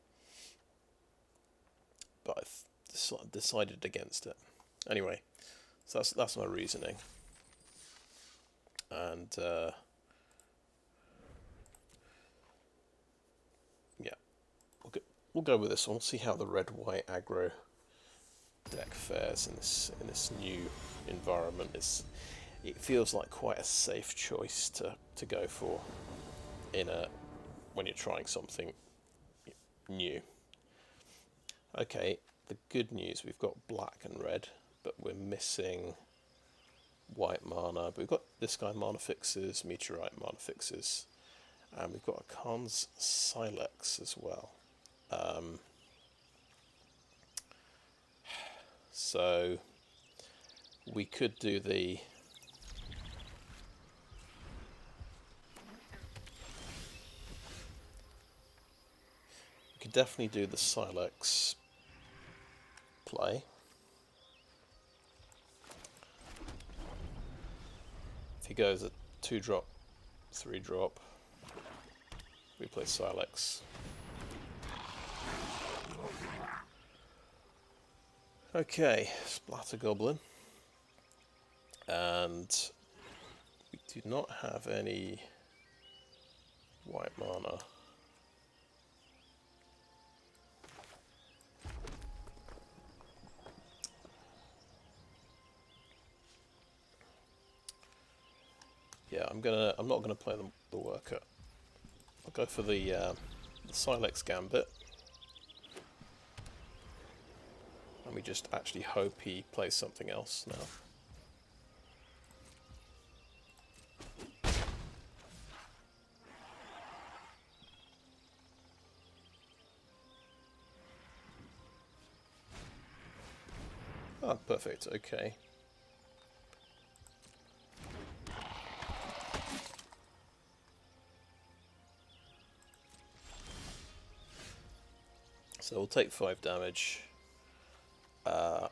But I've decided against it. Anyway, so that's my reasoning. And yeah, we'll go with this one. We'll see how the red-white aggro deck fares in this new environment. It feels like quite a safe choice to go for when you're trying something new. Okay, the good news, we've got black and red, but we're missing white mana. But we've got this guy mana fixes, meteorite mana fixes, and we've got a Khan's Sylex as well. So we could do we could definitely do the Sylex play. If he goes at 2-drop, 3-drop, we play Sylex. Okay, Splatter Goblin. And we do not have any white mana. Yeah, I'm not gonna play the worker. I'll go for the Sylex Gambit. And we just actually hope he plays something else now. Oh, perfect, okay. So we'll take 5 damage. Of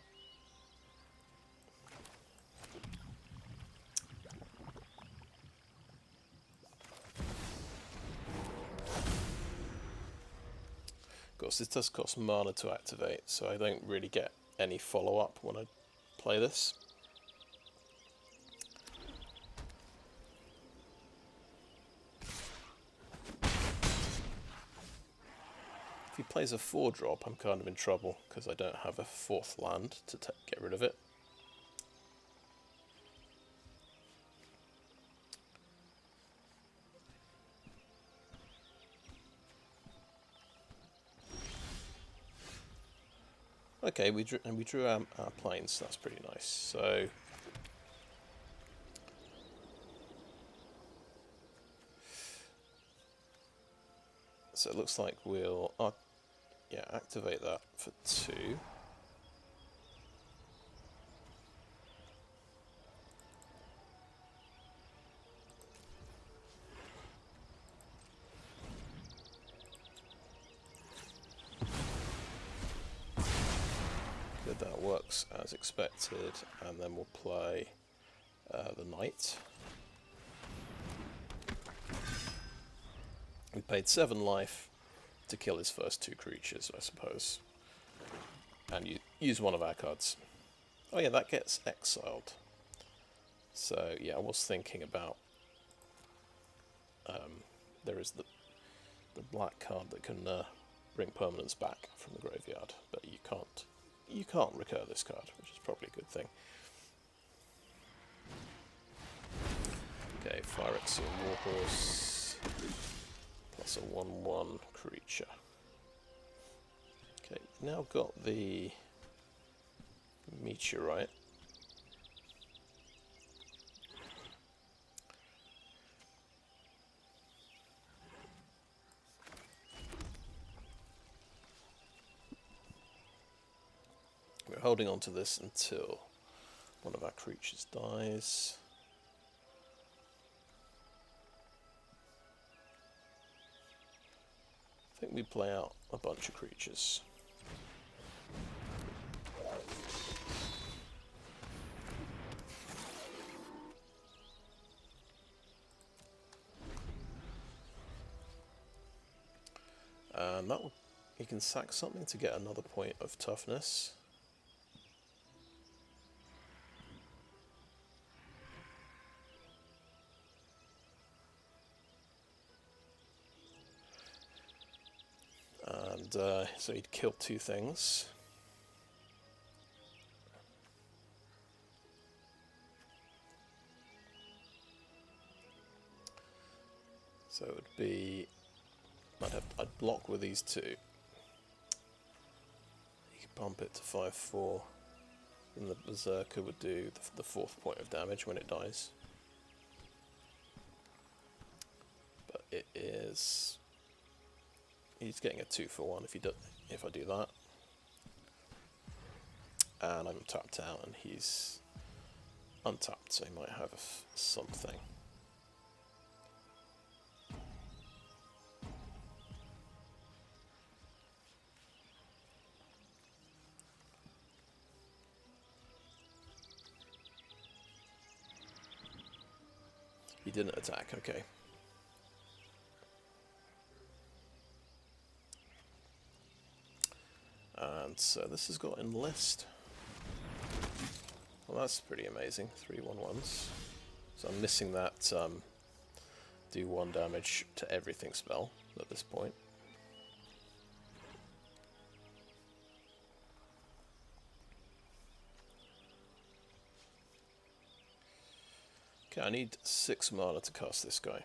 course, this does cost mana to activate, so I don't really get any follow-up when I play this. If he plays a 4-drop, I'm kind of in trouble, because I don't have a 4th land to get rid of it. Okay, we drew our planes. That's pretty nice. So it looks like we'll activate that for 2. That works as expected, and then we'll play the knight. We paid 7 life to kill his first 2 creatures, I suppose, and you use one of our cards. Oh yeah, that gets exiled. So yeah, I was thinking about there is the black card that can bring permanents back from the graveyard, but you can't recur this card, which is probably a good thing. Okay, Phyrexian Warhorse plus a 1/1 creature. Okay, now got the meteorite. holding on to this until one of our creatures dies. I think we play out a bunch of creatures. And that will, you can sack something to get another point of toughness. And so he'd kill two things. So it would be, I'd block with these two. You could bump it to 5/4, and the Berserker would do the 4th point of damage when it dies. But it is, he's getting a 2-for-1 if I do that. And I'm tapped out, and he's untapped, so he might have something. He didn't attack, okay. And so this has got enlist. Well, that's pretty amazing. 3/1/1s. So I'm missing that do 1 damage to everything spell at this point. Okay, I need 6 mana to cast this guy.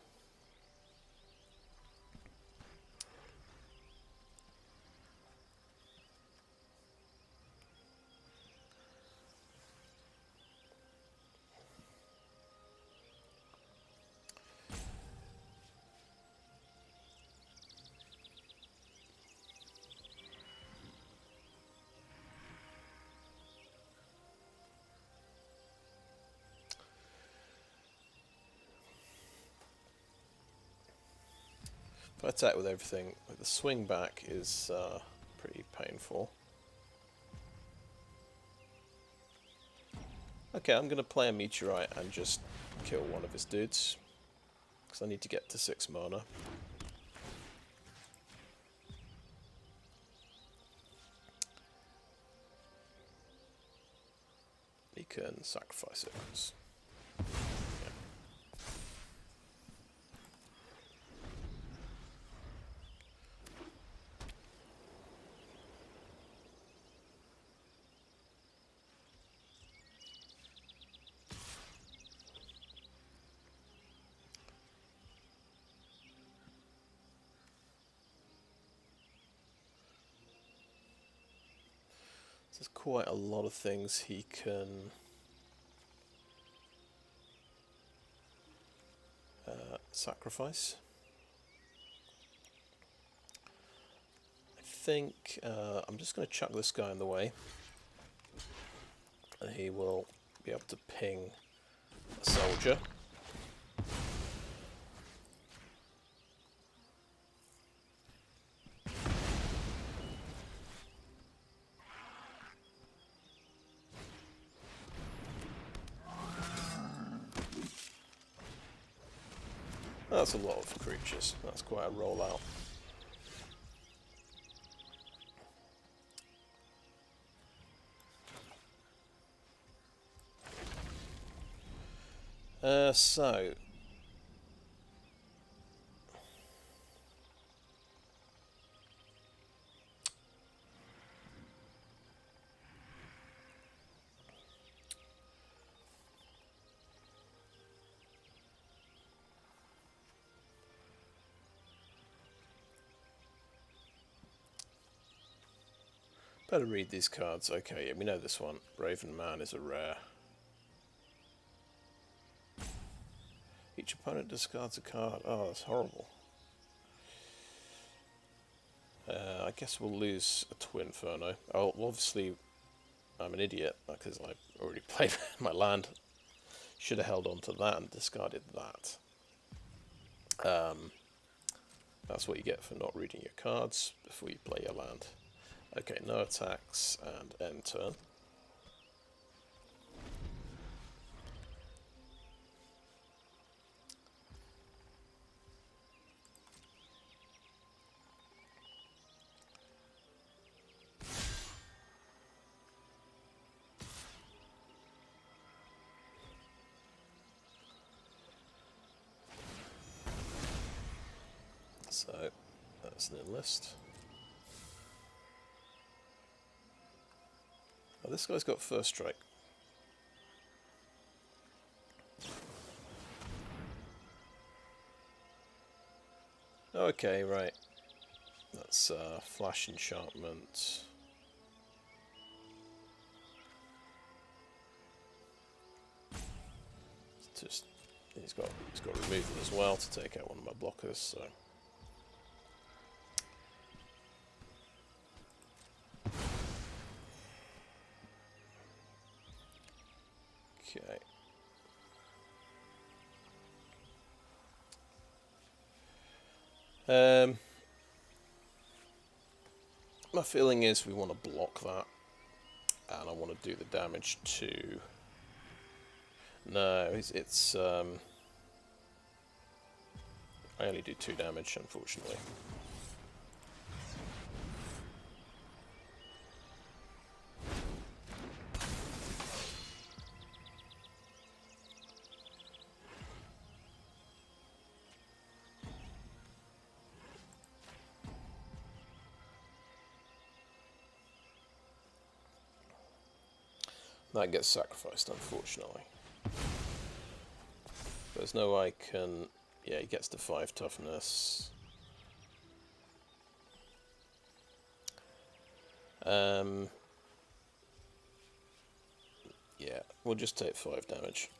If I attack with everything, like the swing back is pretty painful. Okay, I'm going to play a meteorite and just kill one of his dudes, because I need to get to 6 mana. He can sacrifice it. There's quite a lot of things he can sacrifice. I think I'm just going to chuck this guy in the way, and he will be able to ping a soldier. That's a lot of creatures. That's quite a rollout. So better read these cards. Okay, yeah, we know this one. Raven Man is a rare. Each opponent discards a card. Oh, that's horrible. I guess we'll lose a Twin Inferno. Oh, well, obviously, I'm an idiot because I already played my land. Should have held on to that and discarded that. That's what you get for not reading your cards before you play your land. Okay, no attacks and end turn. So that's an enlist. Oh, this guy's got first strike. Okay, right. That's flash enchantment. Just he's got removal as well to take out one of my blockers. So. Okay. My feeling is we want to block that, and I want to do the damage to. No, it's I only do 2 damage, unfortunately. That gets sacrificed, unfortunately. There's no way I can... Yeah, he gets to 5 toughness. Yeah, we'll just take 5 damage.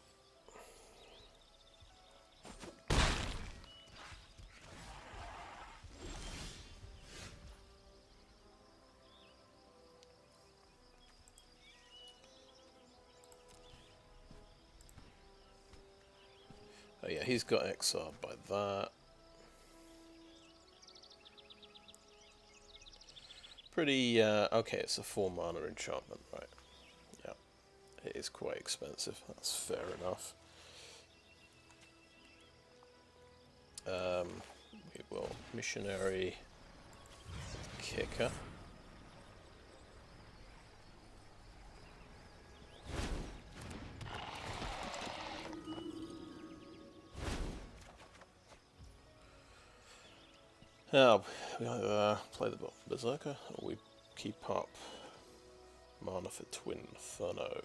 Oh yeah, he's got exiled by that. Pretty, okay, it's a 4 mana enchantment, right. Yeah, it is quite expensive, that's fair enough. We will missionary kicker. Now, we either play the Berserker or we keep up mana for Twin Inferno.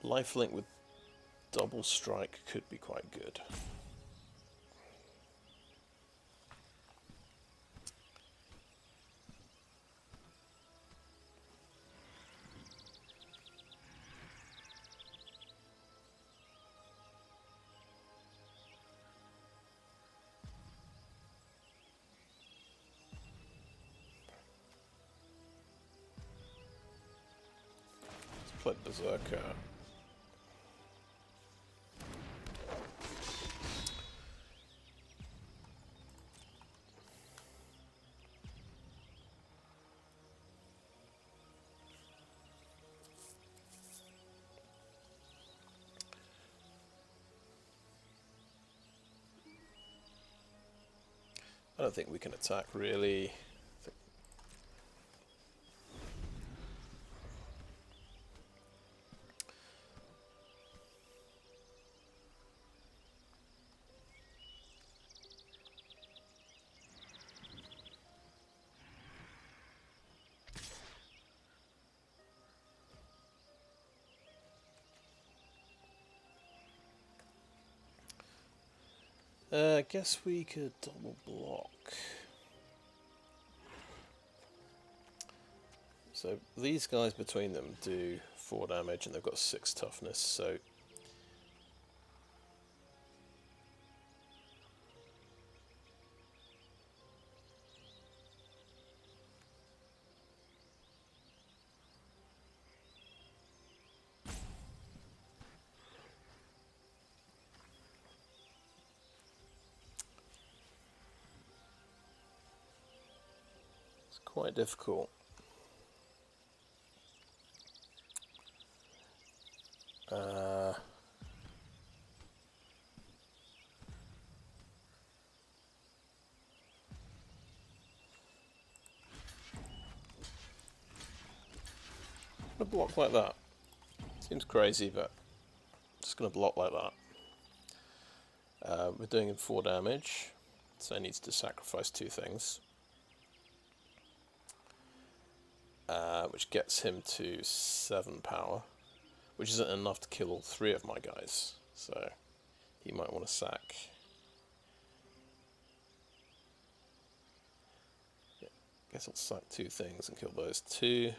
Lifelink with double strike could be quite good. Play Berserker. I don't think we can attack really. I guess we could double block. So these guys between them do 4 damage and they've got 6 toughness, so quite difficult. A block like that. Seems crazy, but just going to block like that. We're doing him 4 damage, so he needs to sacrifice 2 things. Which gets him to 7 power, which isn't enough to kill all 3 of my guys, so he might want to sack. Yeah, guess I'll sack 2 things and kill those 2.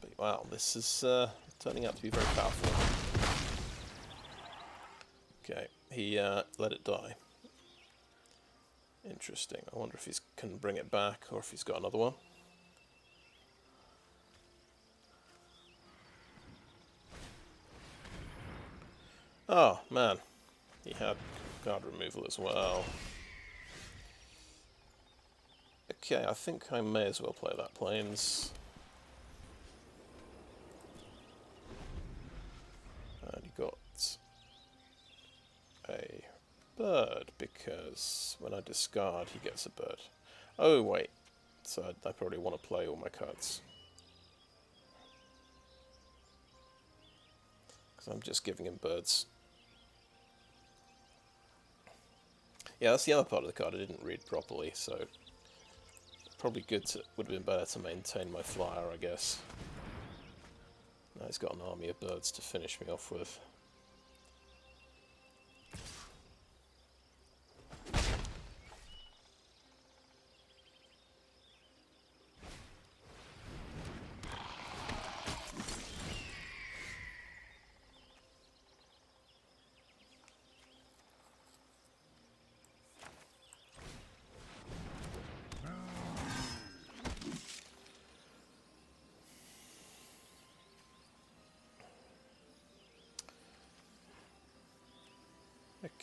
But wow, this is turning out to be very powerful. Okay, he let it die. Interesting. I wonder if he can bring it back or if he's got another one. Oh, man. He had card removal as well. Okay, I think I may as well play that Plains. And he got a bird, because when I discard, he gets a bird. Oh, wait. So I probably want to play all my cards. Because I'm just giving him birds. Yeah, that's the other part of the card I didn't read properly, so probably would have been better to maintain my flyer, I guess. Now he's got an army of birds to finish me off with.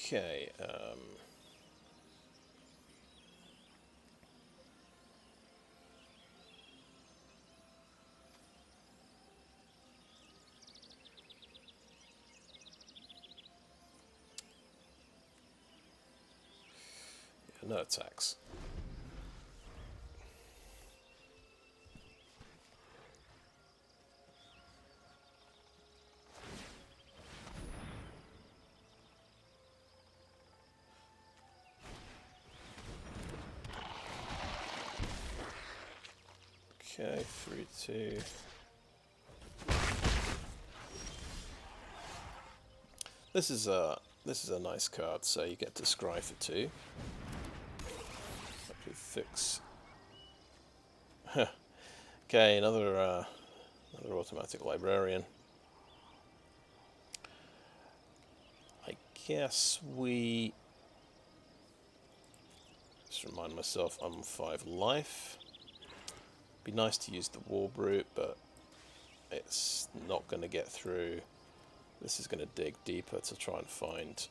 Okay, yeah, no attacks. Okay, 3-2. This is a nice card, so you get to scry for 2. Hopefully fix. Okay, another automatic librarian. I guess we just remind myself I'm 5 life. Be nice to use the war brute, but it's not going to get through. This is going to dig deeper to try and find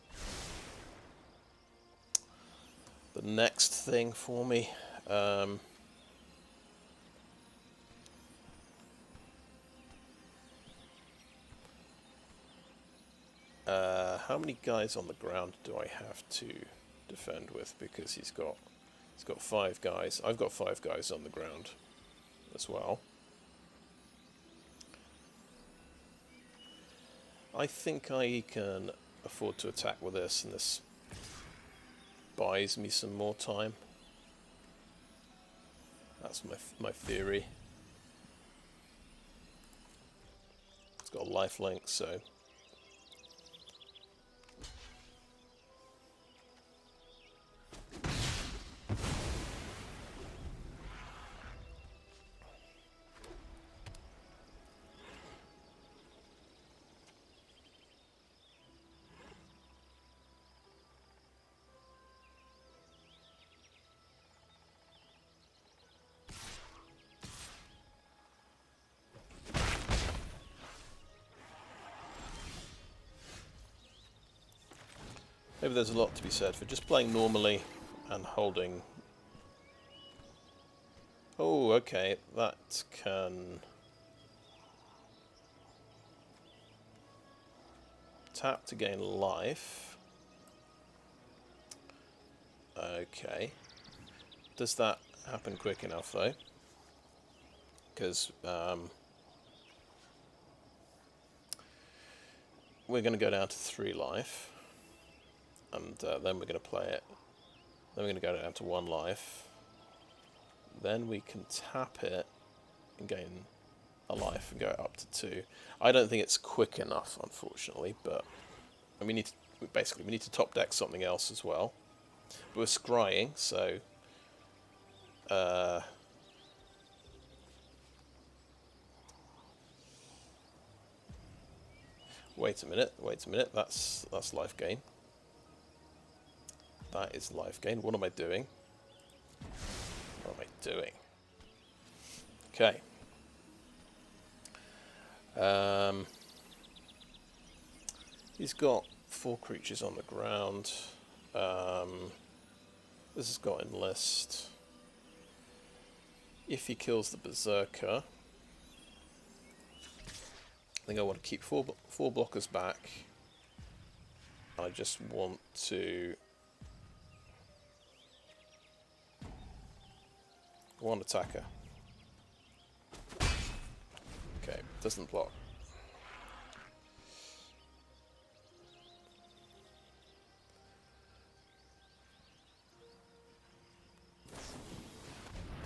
the next thing for me. How many guys on the ground do I have to defend with? Because he's got 5 guys. I've got 5 guys on the ground as well. I think I can afford to attack with this, and this buys me some more time. That's my theory. It's got a lifelink, so Maybe there's a lot to be said for just playing normally and holding. Oh, okay, that can tap to gain life. Okay. Does that happen quick enough though? Because we're going to go down to 3 life, and then we're going to play it. Then we're going to go down to 1 life. Then we can tap it and gain a life and go up to 2. I don't think it's quick enough, unfortunately, but and we need to top deck something else as well. But we're scrying, so wait a minute, that's life gain. That is life gain. What am I doing? What am I doing? Okay. He's got 4 creatures on the ground. This has got enlist. If he kills the berserker, I think I want to keep 4 blockers back. I just want to 1 attacker. Okay, doesn't block.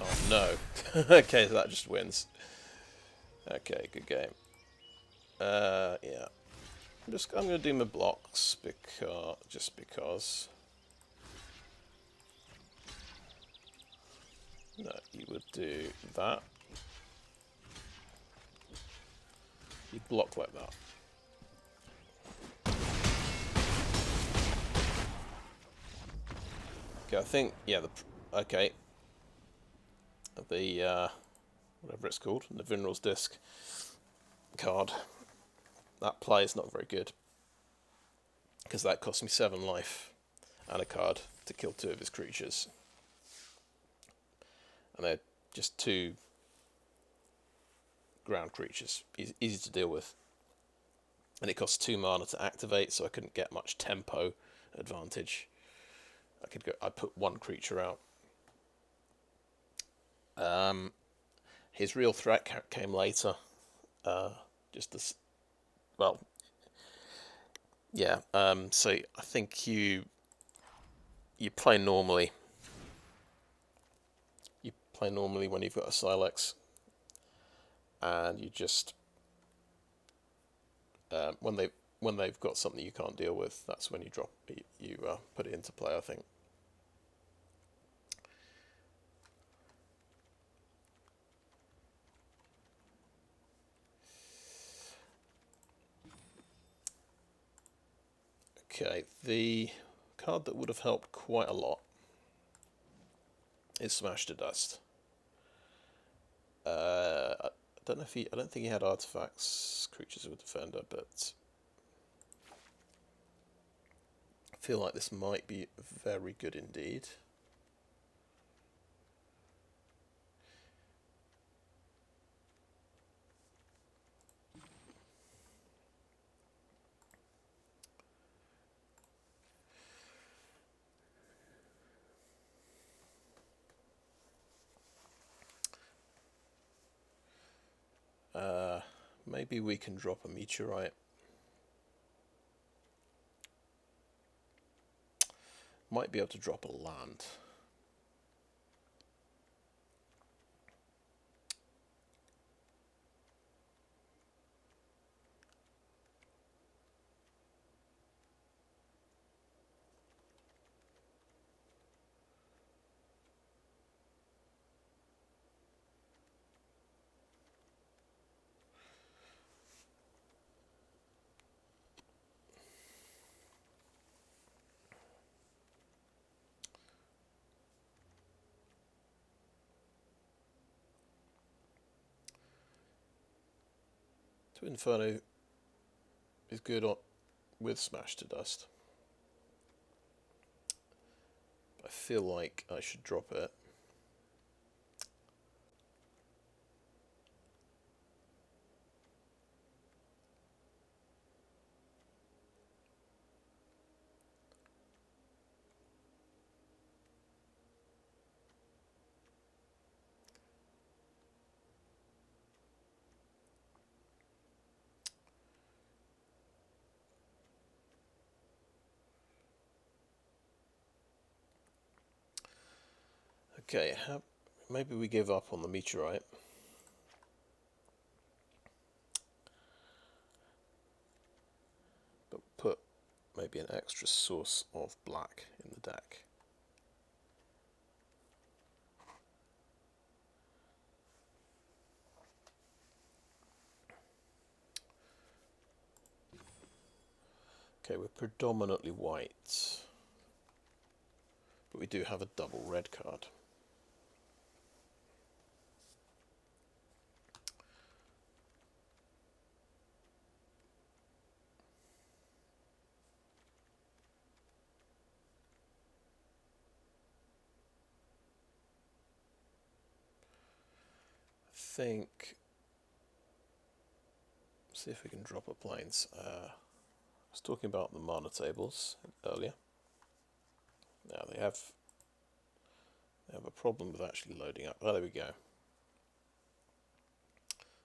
Oh no. Okay, so that just wins. Okay, good game. Yeah. I'm gonna do my blocks because. No, you would do that. You block like that. Okay, I think okay. The whatever it's called, the Vinral's Disc card. That play is not very good because that cost me 7 life and a card to kill 2 of his creatures, and they're just 2 ground creatures, easy to deal with. And it costs 2 mana to activate, so I couldn't get much tempo advantage. I put 1 creature out. His real threat came later. Just this, well, yeah. So I think you play normally. You play normally when you've got a Sylex, and you just when they've got something you can't deal with, that's when you drop you put it into play, I think. Okay, the card that would have helped quite a lot is Smash to Dust. I don't think he had artifacts, creatures with defender, but I feel like this might be very good indeed. Maybe we can drop a meteorite. Might be able to drop a land. So Inferno is good with Smash to Dust. I feel like I should drop it. Okay, maybe we give up on the meteorite. But put maybe an extra source of black in the deck. Okay, we're predominantly white, but we do have a double red card. I think, see if we can drop a plains. I was talking about the mana tables earlier. Now they have a problem with actually loading up. Oh, there we go.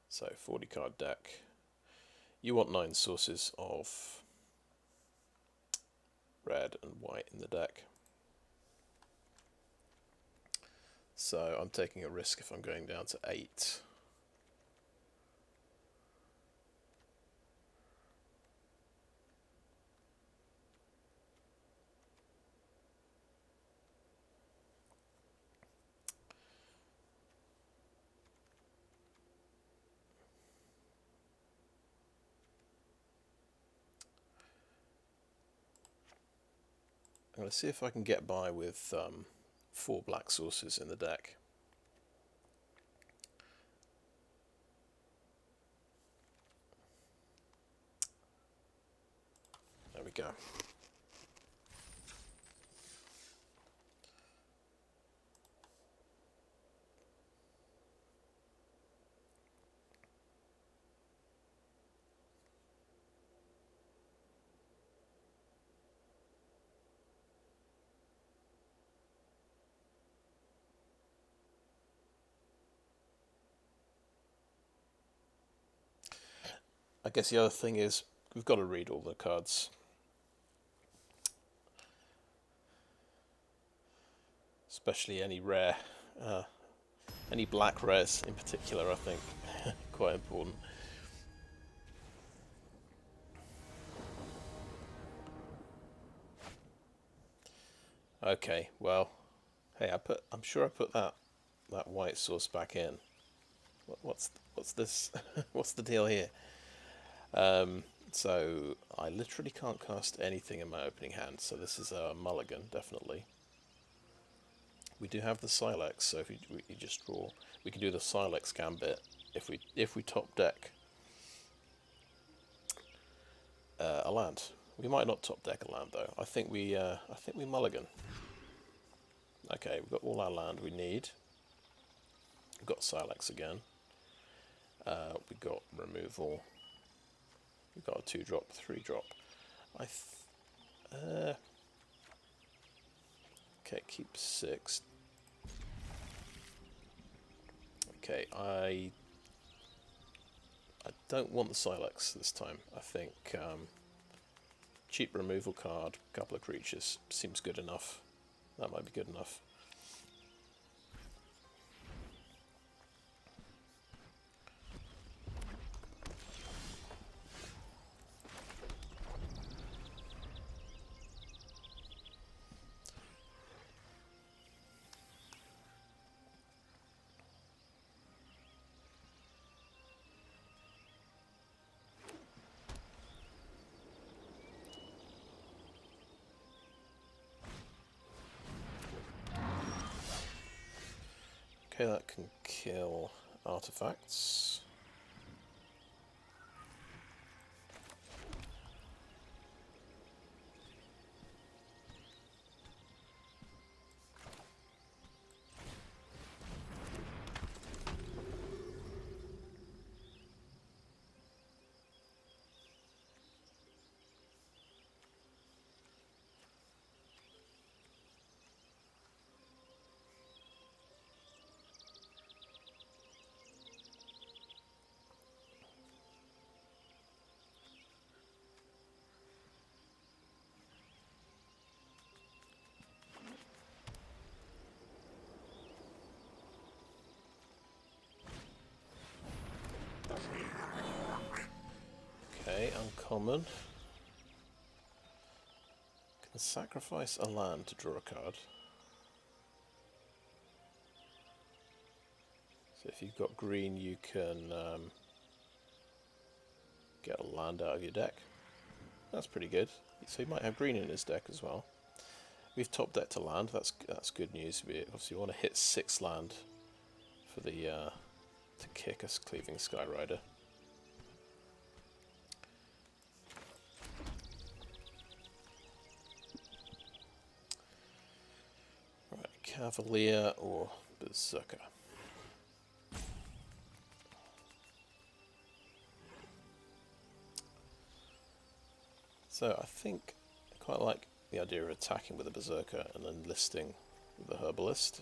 So 40 card deck. You want 9 sources of red and white in the deck. So I'm taking a risk if I'm going down to 8. I'm going to see if I can get by with 4 black sources in the deck. There we go. I guess the other thing is we've got to read all the cards. Especially any rare, any black rares in particular, I think, quite important. Okay, well, hey, I'm sure I put that white source back in. What's this? What's the deal here? So I literally can't cast anything in my opening hand, so this is a mulligan, definitely. We do have the Sylex, so if we just draw, we can do the Sylex gambit if we top deck a land. We might not top deck a land though. I think we mulligan. Okay, we've got all our land we need. We've got Sylex again. We've got removal. We've got a 2-drop, 3-drop. Okay, keep 6. Okay, I don't want the Sylex this time. I think cheap removal card, couple of creatures, seems good enough. That might be good enough. Okay, that can kill artifacts. common. Can sacrifice a land to draw a card. So if you've got green, you can get a land out of your deck. That's pretty good. So he might have green in his deck as well. We've top decked to land. That's good news. We obviously want to hit 6 land for the to kick us Cleaving Skyrider. Right, Cavalier or Berserker. So I think I quite like the idea of attacking with a Berserker and then listing with the Herbalist.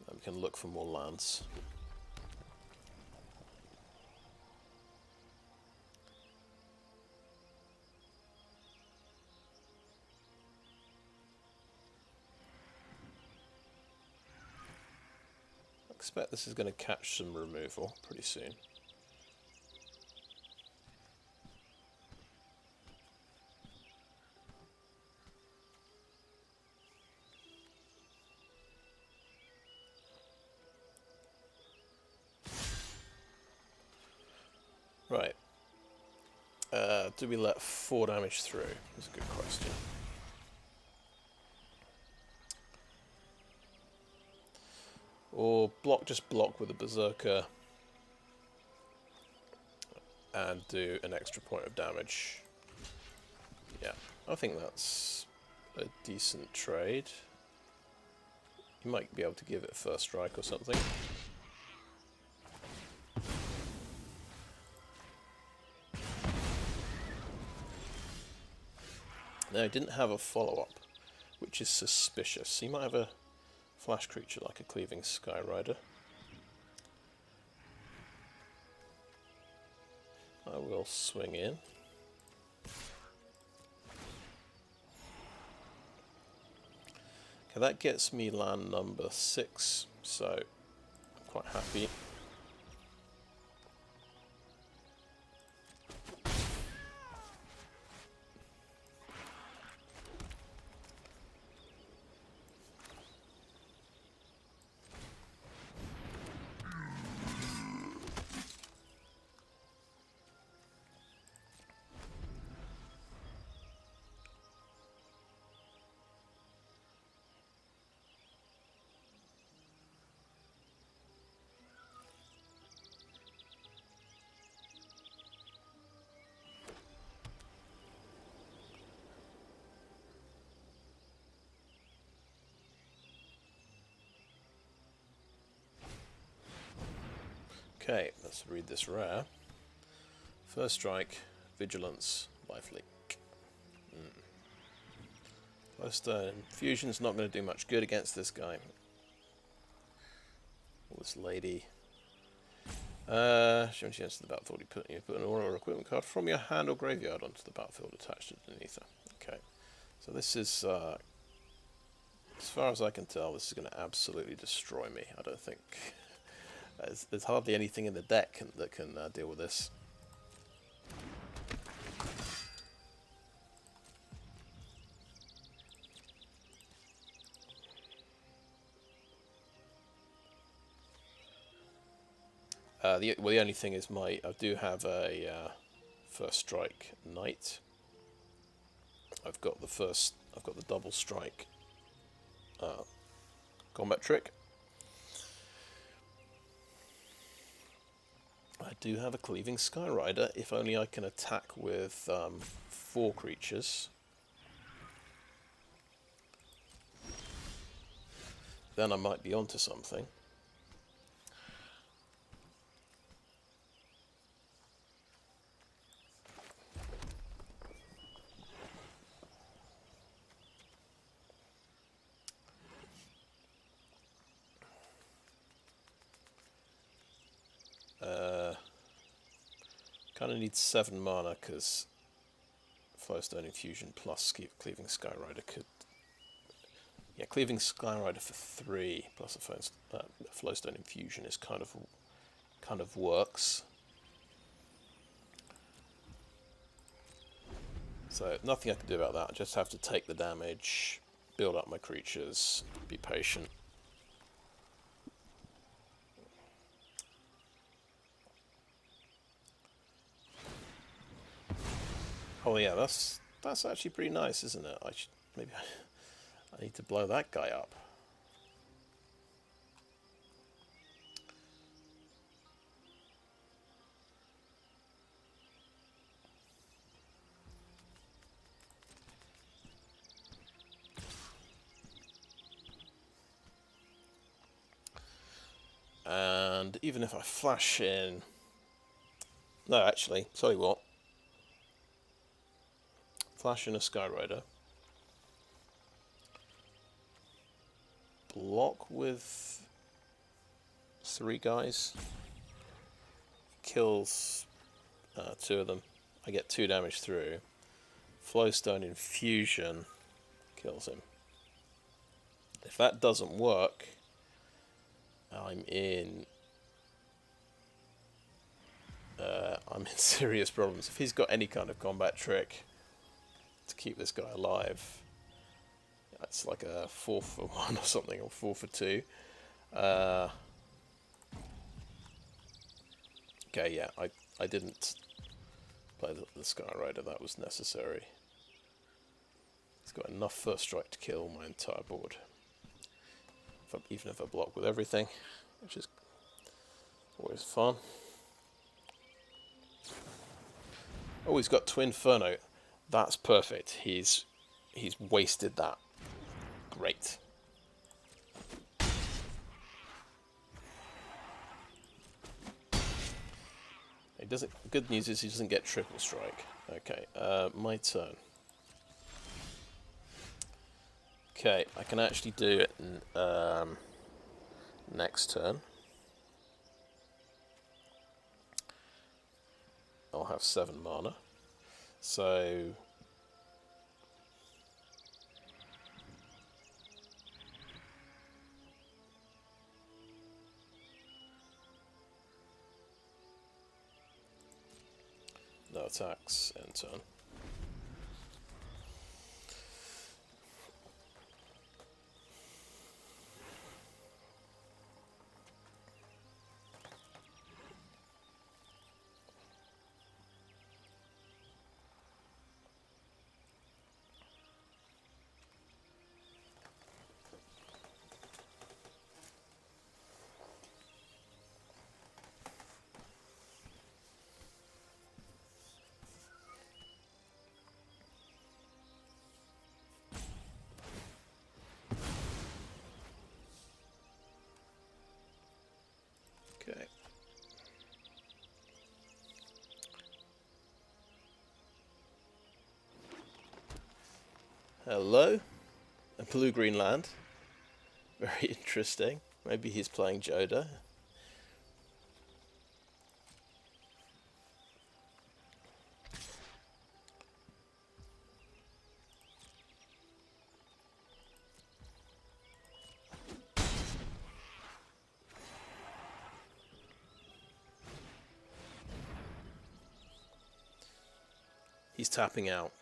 And we can look for more lands. I expect this is going to catch some removal pretty soon. Right. Do we let 4 damage through? That's a good question. Or just block with a Berserker and do an extra point of damage. Yeah, I think that's a decent trade. You might be able to give it first strike or something. No, he didn't have a follow-up, which is suspicious. He might have a flash creature like a Cleaving Skyrider. I will swing in. Okay, that gets me land number 6, so I'm quite happy. Okay, let's read this rare. First strike, Vigilance, Lifelink. Glowstone Fusion's not going to do much good against this guy. Or this lady. She enters the battlefield, you put an aura or equipment card from your hand or graveyard onto the battlefield attached underneath her. Okay, so this is, as far as I can tell, this is going to absolutely destroy me. I don't think... There's hardly anything in the deck that can deal with this. The only thing is I do have a first strike knight. I've got the double strike combat trick. I do have a Cleaving Skyrider, if only I can attack with 4 creatures. Then I might be onto something. Kind of need 7 mana because Flowstone Infusion plus Cleaving Skyrider could... Yeah, Cleaving Skyrider for 3 plus a Flowstone Infusion is kind of works. So nothing I can do about that. I just have to take the damage, build up my creatures, be patient. Oh yeah, that's actually pretty nice, isn't it? Maybe I need to blow that guy up. And even if I flash in... No, actually, tell you what. Flash in a Skyrider. Block with 3 guys. Kills 2 of them. I get 2 damage through. Flowstone Infusion kills him. If that doesn't work, I'm in serious problems. If he's got any kind of combat trick to keep this guy alive, that's like a 4 for 1 or something, or 4 for 2. Okay, yeah, I didn't play the Skyrider. That was necessary. He's got enough first strike to kill my entire board. Even if I block with everything, which is always fun. Oh, he's got Twin Inferno. That's perfect. He's wasted that. Great. He doesn't. Good news is he doesn't get triple strike. Okay, my turn. Okay, I can actually do it next turn. I'll have 7 mana. So no attacks end turn. Okay. Hello, a blue-green land. Very interesting. Maybe he's playing Jodah. He's tapping out.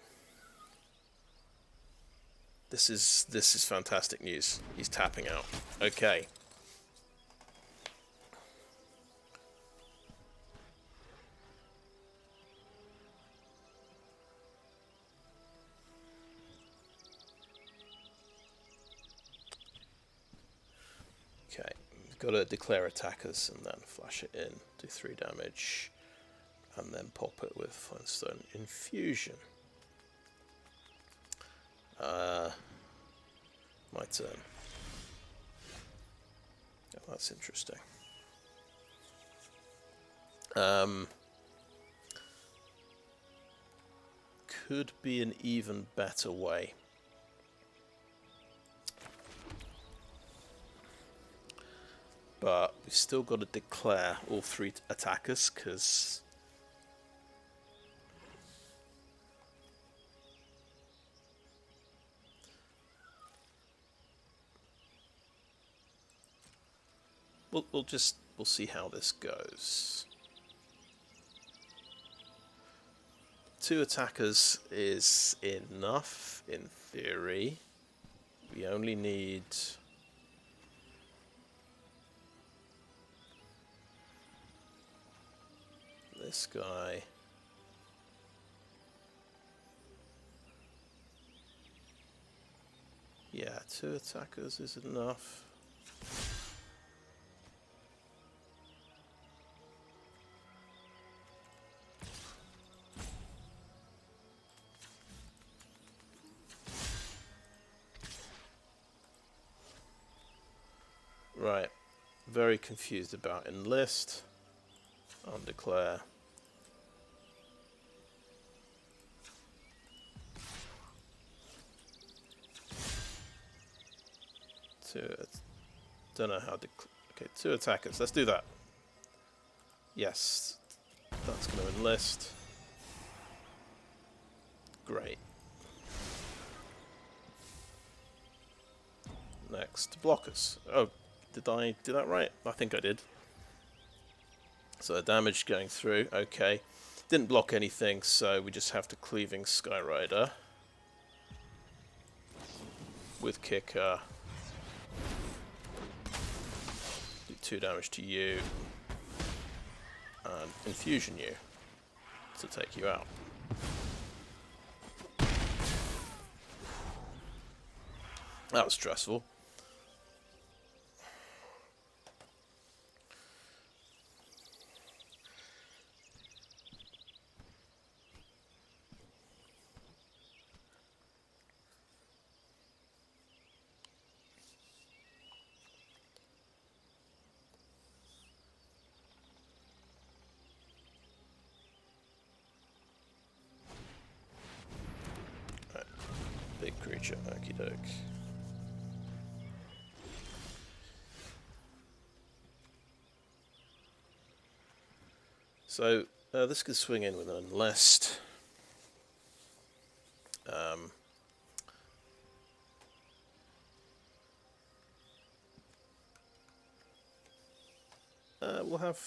This is fantastic news. He's tapping out. Okay. Okay, we've got to declare attackers and then flash it in, do 3 damage, and then pop it with Flowstone Infusion. My turn. Oh, that's interesting. Could be an even better way. But we've still got to declare all 3 attackers, because we'll see how this goes. 2 attackers is enough in theory. We only need this guy. Yeah, 2 attackers is enough. Right, very confused about enlist. Undeclare. Don't know how to. Okay, 2 attackers. Let's do that. Yes, that's going to enlist. Great. Next, blockers. Oh, did I do that right? I think I did. So damage going through. Okay, didn't block anything, so we just have to cleaving Skyrider with kicker. Do 2 damage to you and infusion you to take you out. That was stressful. Right. Big creature, okie doke. So this could swing in with an enlist. We'll have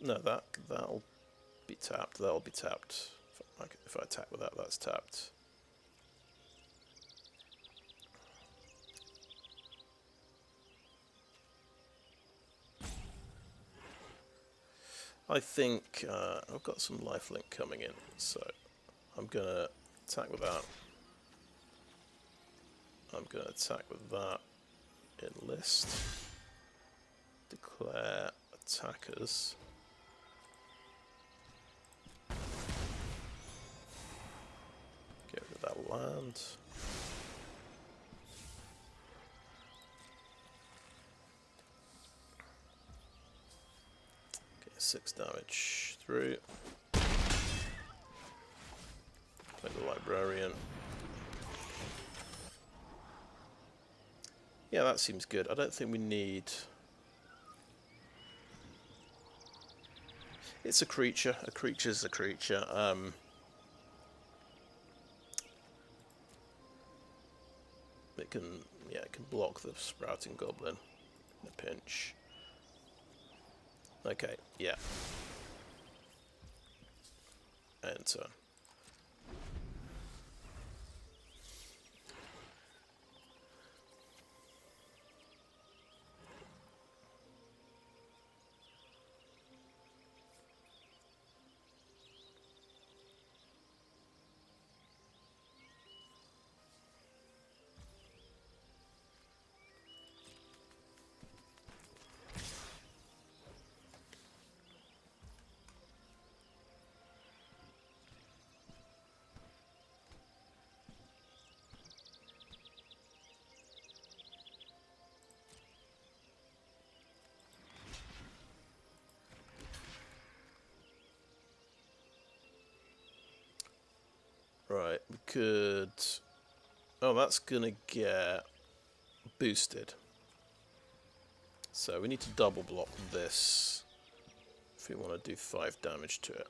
that'll be tapped. That'll be tapped. If I attack with that, that's tapped. I think I've got some lifelink coming in, so I'm gonna attack with that. I'm gonna attack with that. Enlist. Declare attackers. Get rid of that land. Okay, 6 damage through. Play the librarian. Yeah, that seems good. I don't think we need... It's a creature. A creature's a creature. It can block the sprouting goblin in a pinch. Okay, yeah. Enter. Right, we could... Oh, that's gonna get boosted. So we need to double block this if we want to do 5 damage to it.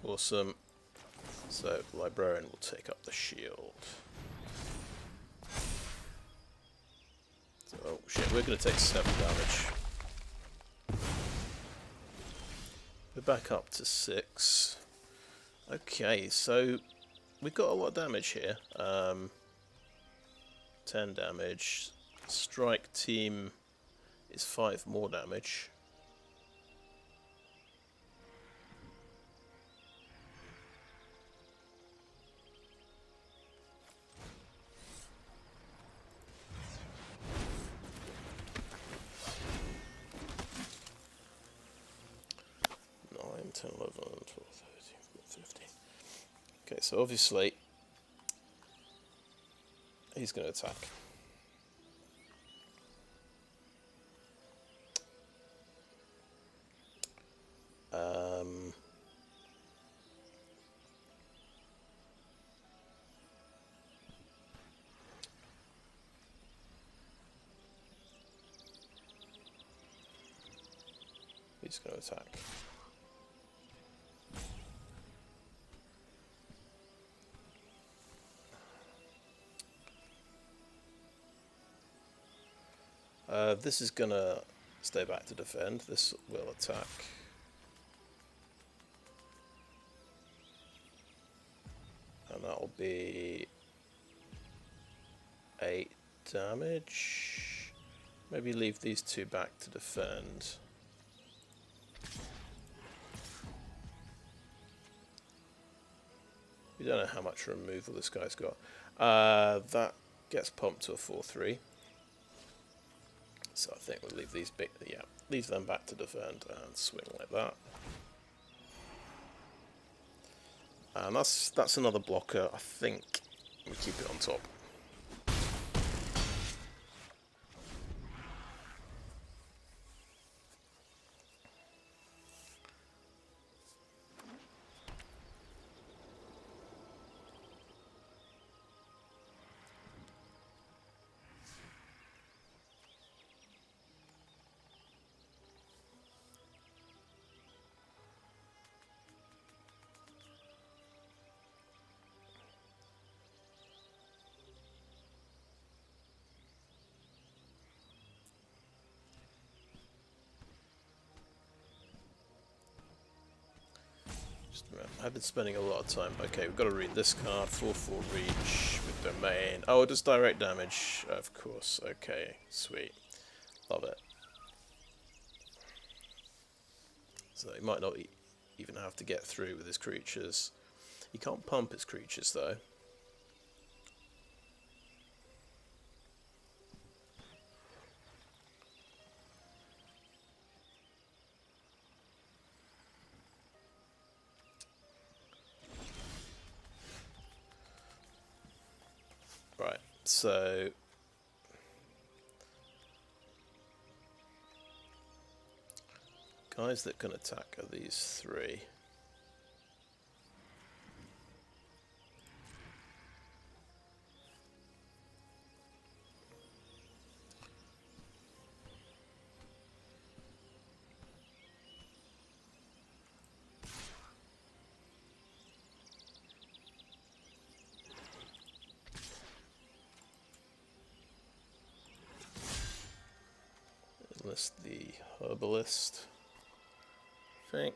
Awesome. So, Librarian will take up the shield. So, oh shit, we're going to take 7 damage. We're back up to 6. Okay, so we've got a lot of damage here. 10 damage. Strike team is 5 more damage. Nine, 10, 11, 12, 13, 15. Okay, so obviously he's going to attack. He's going to attack. This is going to stay back to defend. This will attack. And that'll be 8 damage. Maybe leave these 2 back to defend. We don't know how much removal this guy's got. That gets pumped to a 4-3. So I think we'll leave these leave them back to defend and swing like that. And that's another blocker. I think we keep it on top. I've been spending a lot of time. Okay, we've got to read this card. 4/4 reach with domain. Oh, it does direct damage. Of course. Okay, sweet. Love it. So he might not even have to get through with his creatures. He can't pump his creatures though. Right, so guys that can attack are these 3. List the herbalist, I think.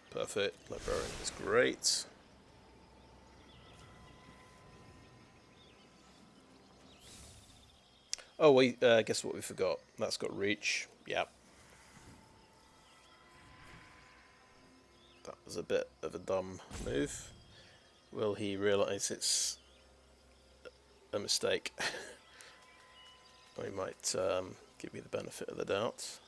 Perfect. Librarian is great. Oh, wait, guess what we forgot? That's got reach. Yep. That was a bit of a dumb move. Will he realise it's a mistake? Or he might give me the benefit of the doubt.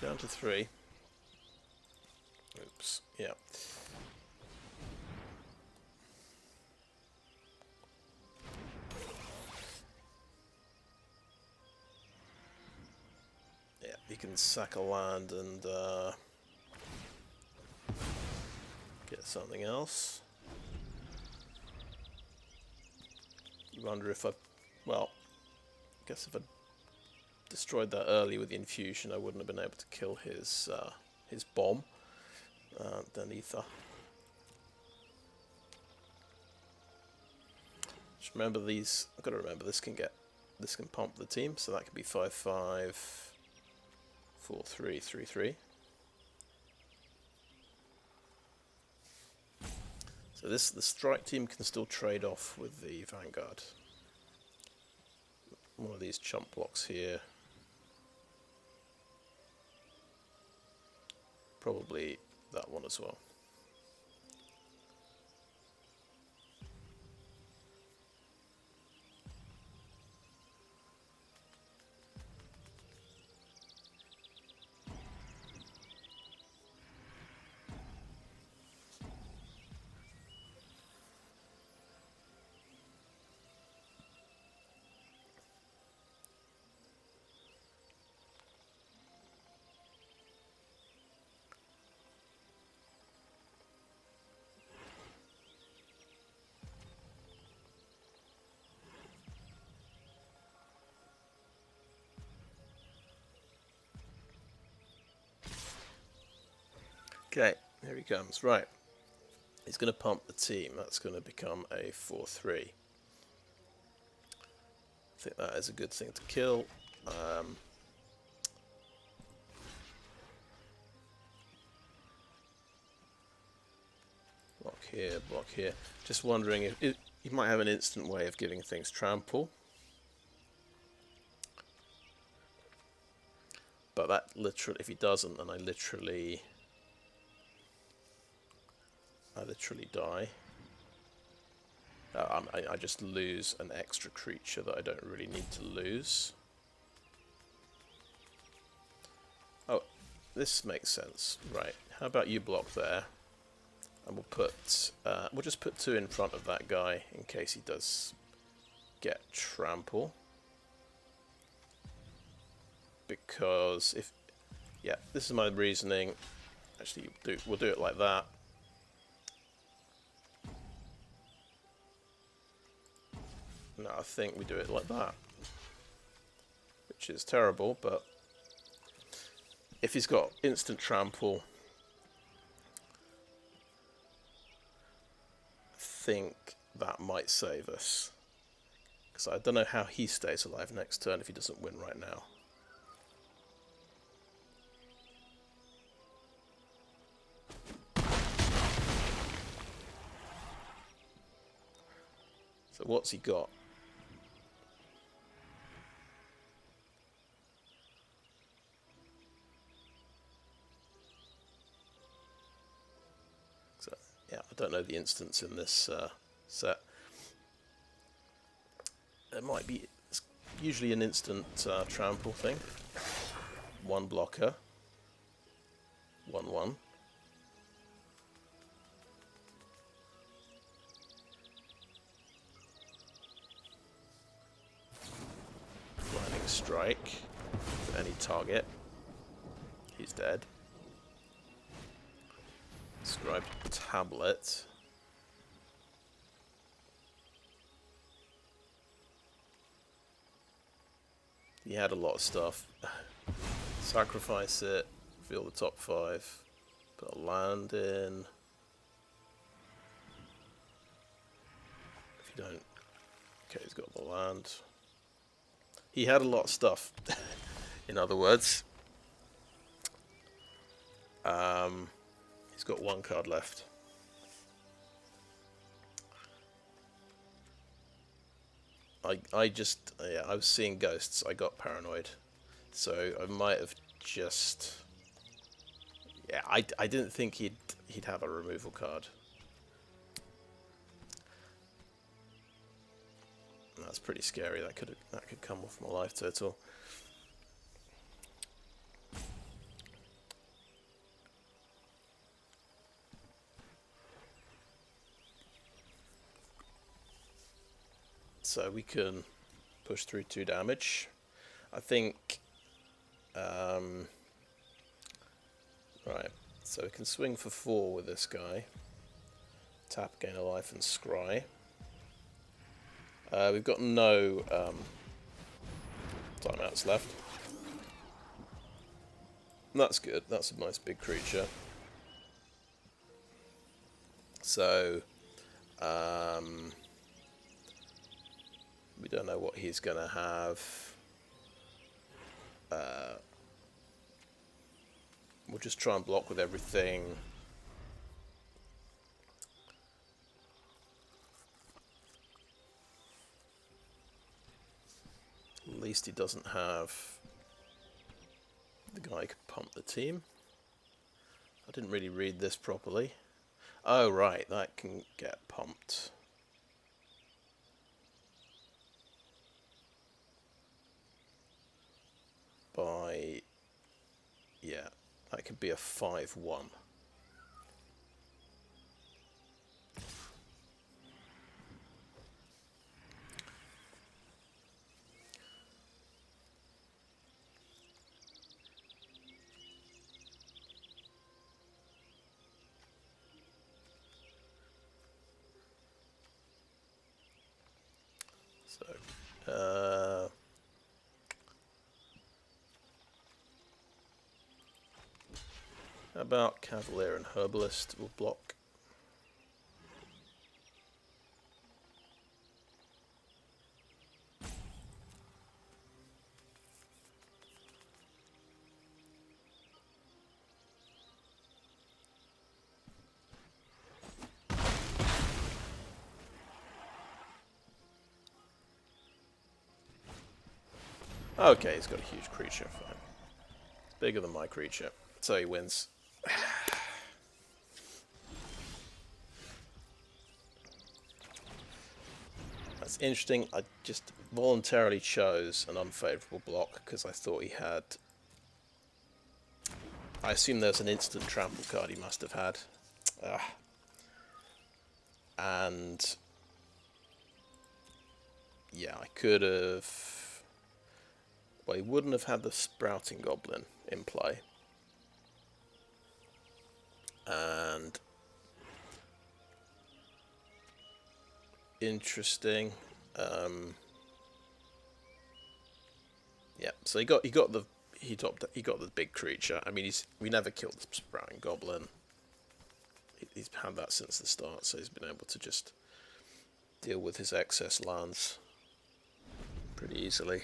down to 3. Oops, yeah. Yeah, you can sack a land and get something else. You wonder if well, I guess if I destroyed that early with the infusion, I wouldn't have been able to kill his bomb. Then ether. Just remember these. I've got to remember this can pump the team, so that could be 5-5, 4-3, 3-3. So the strike team can still trade off with the vanguard. One of these chump blocks here. Probably that one as well. Okay, here he comes. Right. He's going to pump the team. That's going to become a 4-3. I think that is a good thing to kill. Block here, block here. Just wondering if you might have an instant way of giving things trample. But that literally, if he doesn't, then I literally die. I just lose an extra creature that I don't really need to lose. Oh, this makes sense. Right, how about you block there? And we'll just put 2 in front of that guy in case he does get trample. Because yeah, this is my reasoning. Actually, we'll do it like that. No, I think we do it like that, which is terrible, but if he's got instant trample, I think that might save us. Because I don't know how he stays alive next turn if he doesn't win right now. So what's he got? So, yeah, I don't know the instance in this set. It might be usually an instant trample thing. 1 blocker. 1-1. Lightning strike to any target. He's dead. Scribe tablet. He had a lot of stuff. Sacrifice it, reveal the top 5, put a land in. If you don't... Okay, he's got the land. He had a lot of stuff, in other words. He's got 1 card left. I was seeing ghosts. I got paranoid, so I might have just. Yeah, I didn't think he'd have a removal card. That's pretty scary. That could come off my life total. so we can push through 2 damage. I think... right, so we can swing for 4 with this guy. Tap, gain a life, and scry. We've got no timeouts left. That's good. That's a nice big creature. So, we don't know what he's going to have. We'll just try and block with everything. At least he doesn't have the guy who could pump the team. I didn't really read this properly. Oh, right, that can get pumped. By... yeah, that could be a 5-1. So, how about Cavalier and Herbalist will block? Okay, he's got a huge creature. Fine. Bigger than my creature. So he wins. That's interesting. I just voluntarily chose an unfavourable block because I thought he had... I assume there's an instant trample card he must have had. And... yeah, I could have... well, he wouldn't have had the Sprouting Goblin in play. And... interesting. Yeah, so he got the big creature. I mean, we never killed the Sprouting Goblin. He's had that since the start, so he's been able to just deal with his excess lands pretty easily.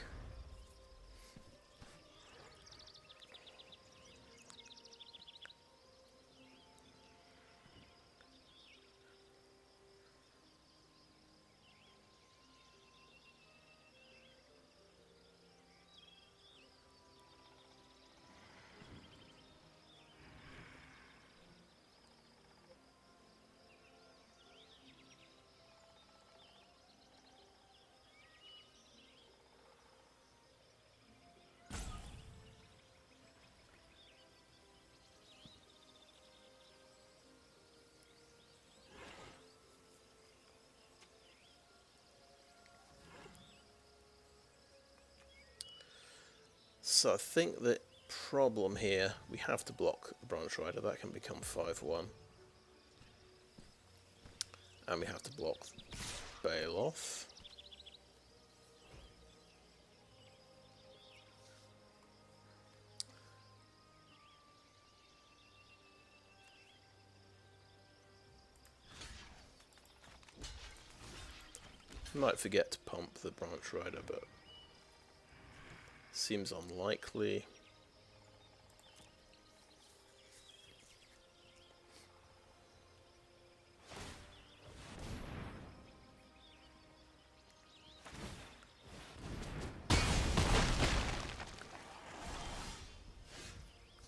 So I think the problem here, we have to block the Branch Rider. That can become 5-1. And we have to block Baloth. Might forget to pump the Branch Rider, but seems unlikely.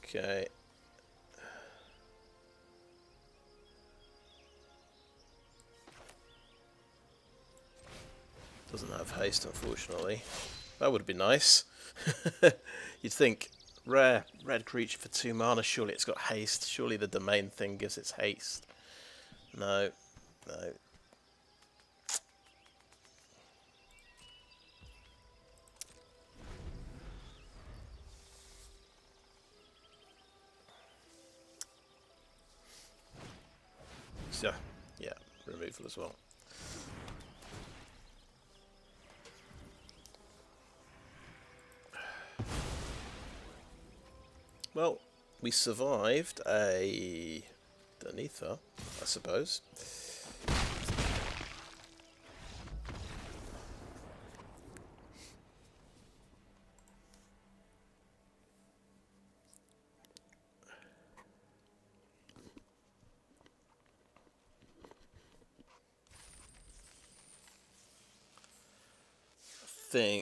Okay. Doesn't have haste, unfortunately. That would be nice. You'd think, rare red creature for 2 mana, surely it's got haste. Surely the domain thing gives its haste. No, no. Yeah, yeah, removal as well. Well, we survived a Denetha, I suppose.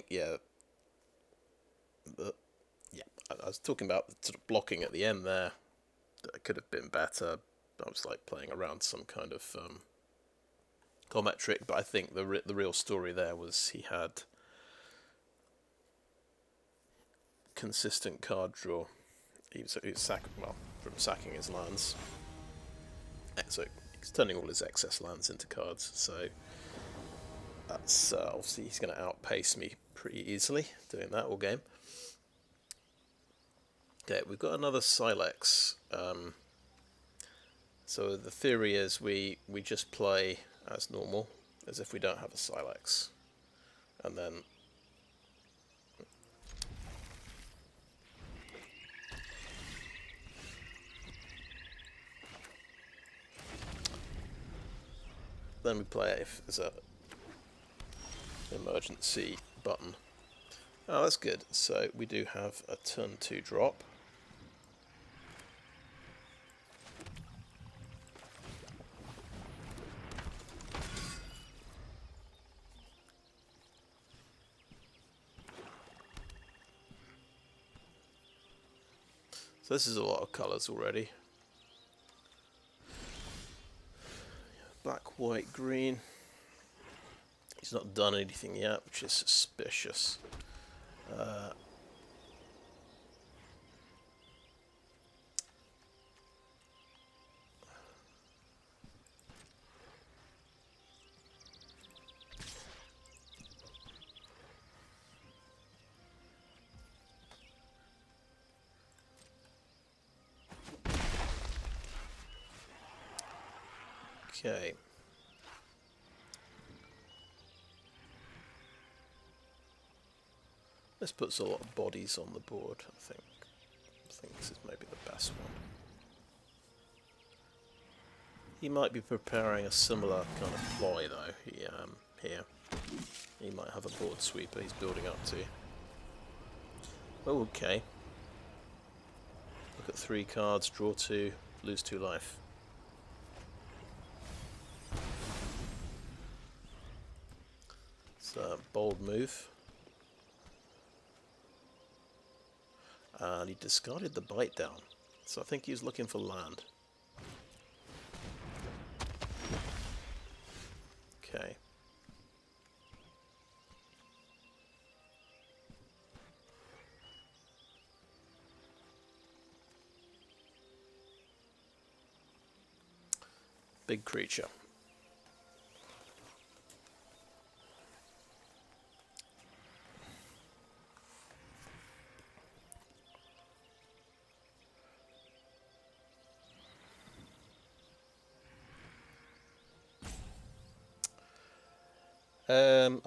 Yeah, I was talking about the sort of blocking at the end there. That could have been better. I was like playing around some kind of combat trick, but I think the real story there was he had consistent card draw. He was from sacking his lands, so he's turning all his excess lands into cards. So that's obviously he's going to outpace me pretty easily doing that all game. Okay, we've got another Sylex. So the theory is we just play as normal, as if we don't have a Sylex, and then we play it if there's a emergency button. Oh, that's good. So we do have a turn 2 drop. So this is a lot of colours already. Black, white, green. He's not done anything yet, which is suspicious. Okay. This puts a lot of bodies on the board, I think. I think this is maybe the best one. He might be preparing a similar kind of ploy, though. Here. He might have a board sweeper he's building up to. Oh, okay. Look at 3 cards, draw 2, lose 2 life. It's a bold move. And he discarded the bite down. So I think he was looking for land. Okay. Big creature.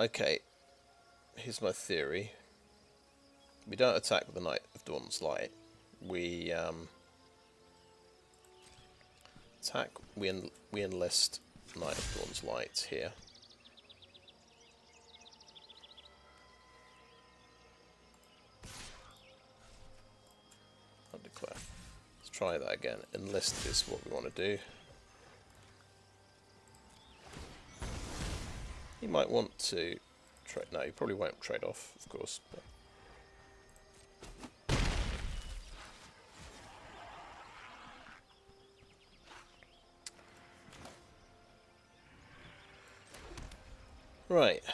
Okay. Here's my theory. We don't attack with the Knight of Dawn's Light. We attack. We enlist Knight of Dawn's Light here. I'll declare. Let's try that again. Enlist is what we want to do. He might want to trade. No, he probably won't trade off, of course. But right,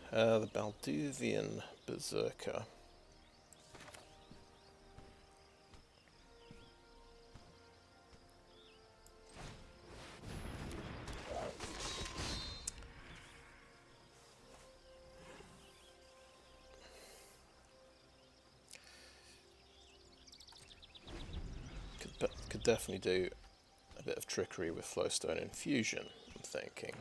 the Balduvian Berserker. Could definitely do a bit of trickery with Flowstone Infusion, I'm thinking.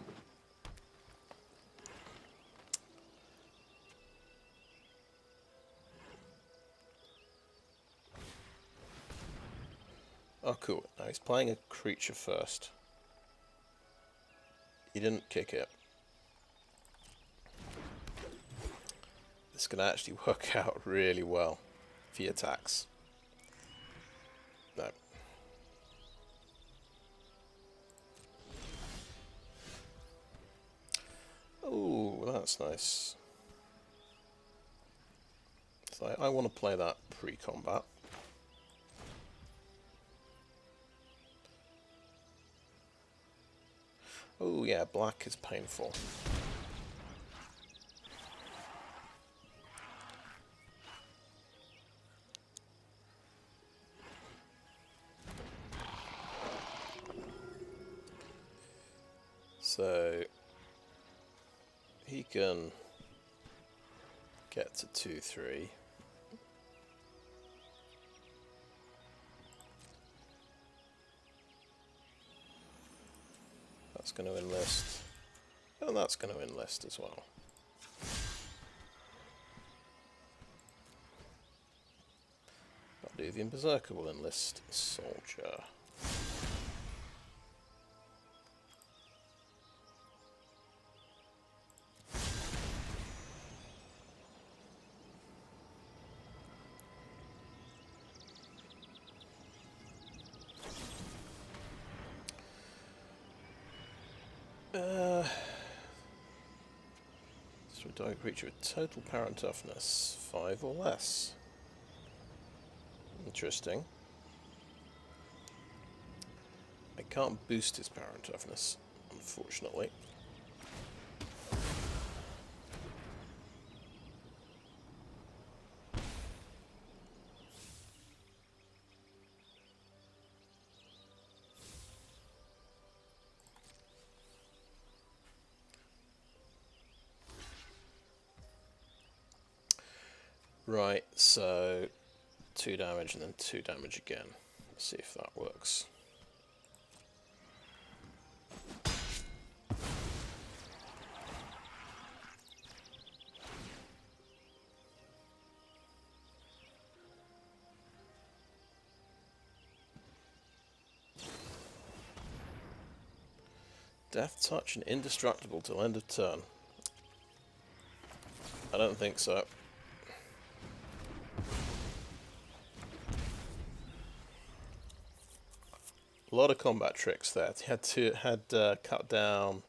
Oh, cool. Now he's playing a creature first. He didn't kick it. This can actually work out really well if he attacks. No. Oh, that's nice. So I want to play that pre-combat. Oh yeah, black is painful. So he can get to 2-3. That's going to enlist. And that's going to enlist as well. Balduvian Berserker will enlist Soldier. Destroy creature with total power and toughness 5 or less. Interesting. I can't boost his power and toughness, unfortunately. Right, so 2 damage and then 2 damage again. Let's see if that works. Deathtouch and indestructible till end of turn. I don't think so. A lot of combat tricks there. He had cut down.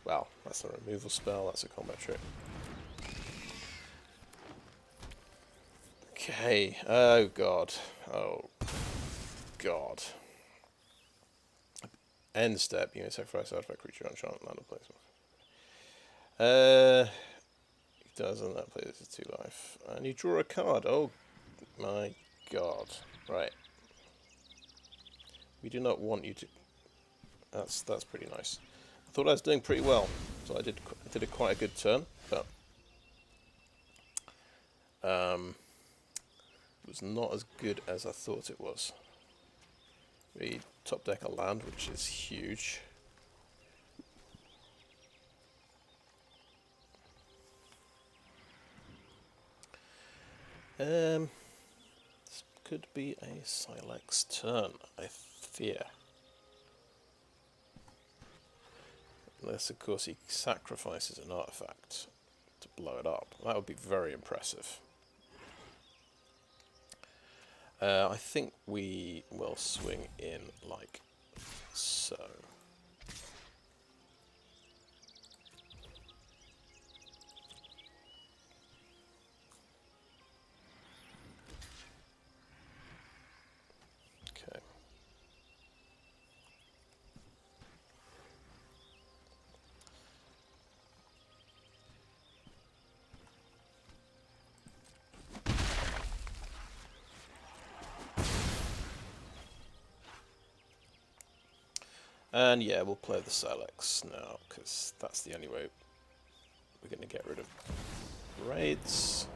Well, that's a removal spell. That's a combat trick. Okay. Oh god. Oh god. End step. You may sacrifice artifact, creature, enchantment, land, or placement. He does, and that plays a 2 life. And you draw a card. Oh my god. Right. We do not want you to. That's pretty nice. I thought I was doing pretty well, so I did a quite a good turn, but it was not as good as I thought it was. We top deck a land, which is huge. This could be a Sylex turn, I fear. Unless, of course, he sacrifices an artifact to blow it up. That would be very impressive. I think we will swing in like so. Okay. And yeah, we'll play the Sylex now, because that's the only way we're going to get rid of Braids.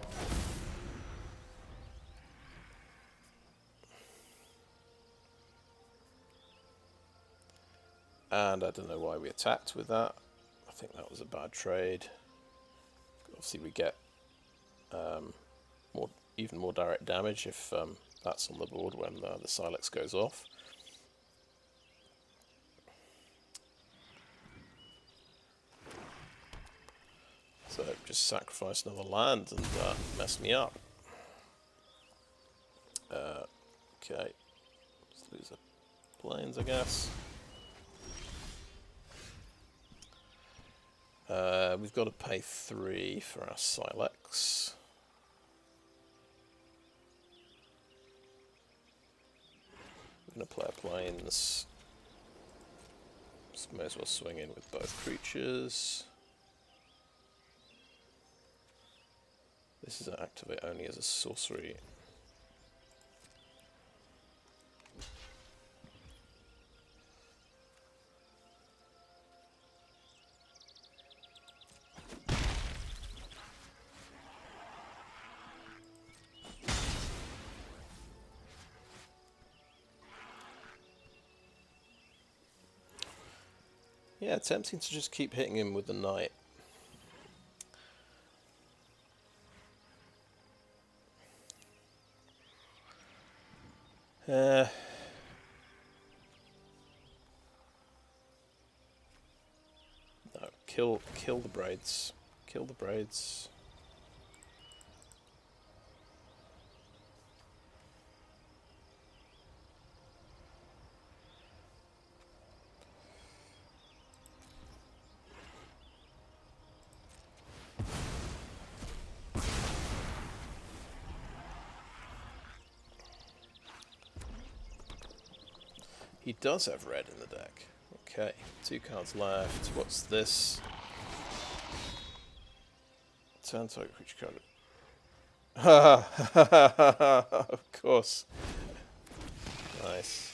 And I don't know why we attacked with that. I think that was a bad trade. Obviously we get even more direct damage if that's on the board when the Sylex goes off. So just sacrifice another land and mess me up. Okay, let's lose the planes, I guess. We've got to pay 3 for our Sylex. We're going to play our planes. So may as well swing in with both creatures. This is an activate only as a sorcery. Yeah, tempting to just keep hitting him with the knight. No, kill the Braids. Kill the Braids. He does have red in the deck. Okay, 2 cards left. What's this? Turn target creature card. Of course. Nice.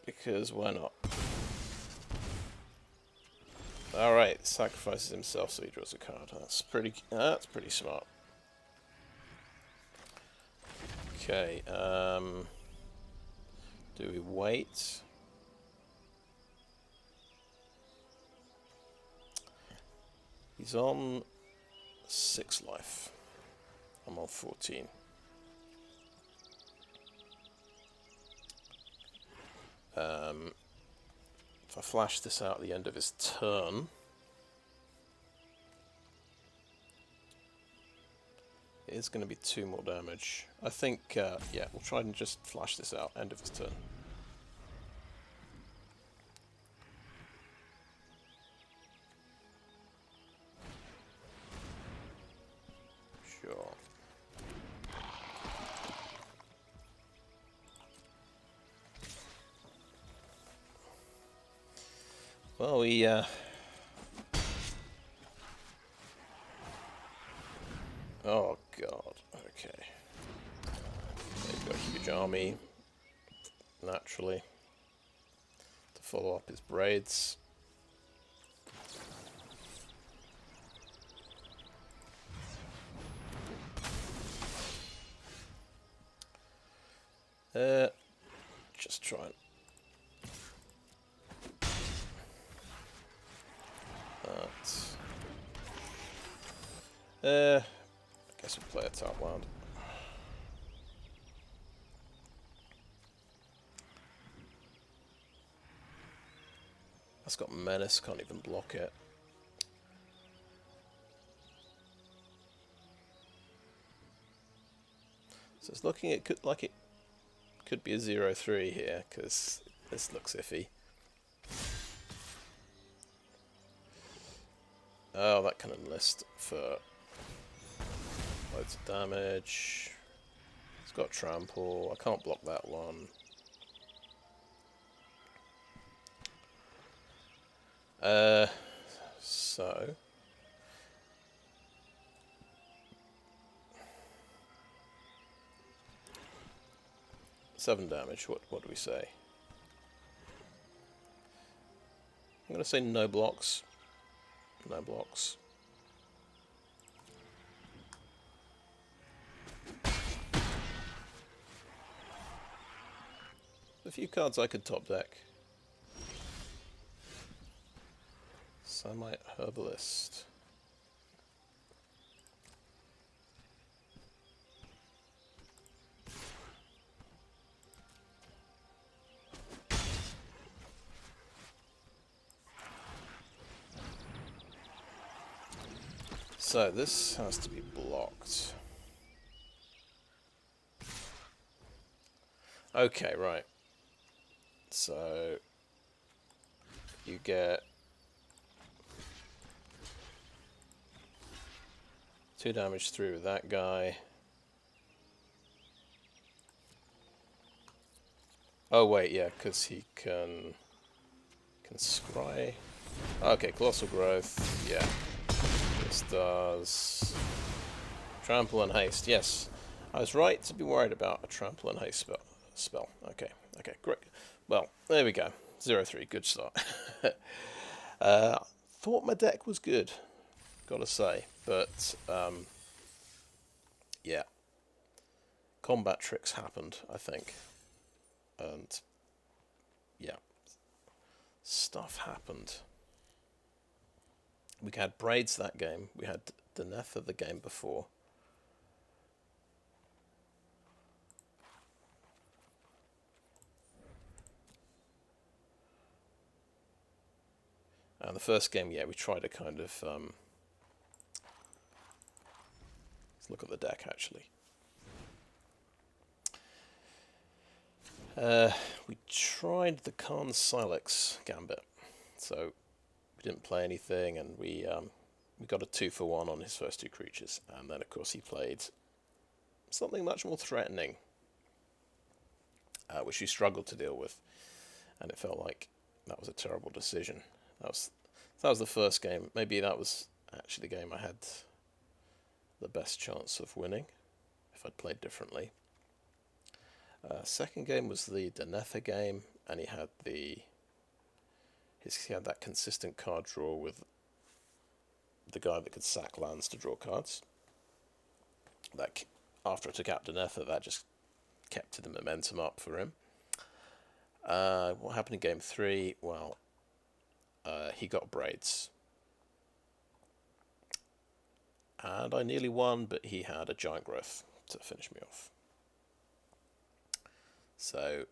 Because why not? Alright, sacrifices himself so he draws a card. That's pretty smart. Okay, do we wait? He's on 6 life. I'm on 14. If I flash this out at the end of his turn, it is going to be 2 more damage. I think, yeah, we'll try and just flash this out end of his turn. Sure. Well, we oh god, okay. They've got a huge army, naturally, to follow up his Braids. Just try and I guess we'll play a top land. That's got Menace, can't even block it. So it's looking it could be a 0-3 here, because this looks iffy. Oh, that can enlist for loads of damage. It's got trample. I can't block that one. So 7 damage. What do we say? I'm gonna say no blocks. No blocks. A few cards I could top deck. Samite Herbalist. So this has to be blocked. Okay, right. So you get 2 damage through with that guy. Oh wait, yeah, because he can scry. Okay, colossal growth. Yeah, this does trample and haste. Yes, I was right to be worried about a trample and haste spell. Okay, great. Well, there we go. 0-3, good start. Thought my deck was good, gotta say, but yeah, combat tricks happened, I think, and yeah, stuff happened. We had Braids that game, we had Denetha the game before. And the first game, yeah, we tried to kind of... let's look at the deck, actually. We tried the Khan Sylex gambit. So we didn't play anything, and we got a 2-for-1 on his first 2 creatures. And then, of course, he played something much more threatening, which he struggled to deal with. And it felt like that was a terrible decision. That was the first game. Maybe that was actually the game I had the best chance of winning if I'd played differently. Second game was the Denetha game, and he had that consistent card draw with the guy that could sack lands to draw cards. That after I took out Denetha, that just kept the momentum up for him. What happened in game 3? Well, he got Braids. And I nearly won, but he had a giant growth to finish me off. So,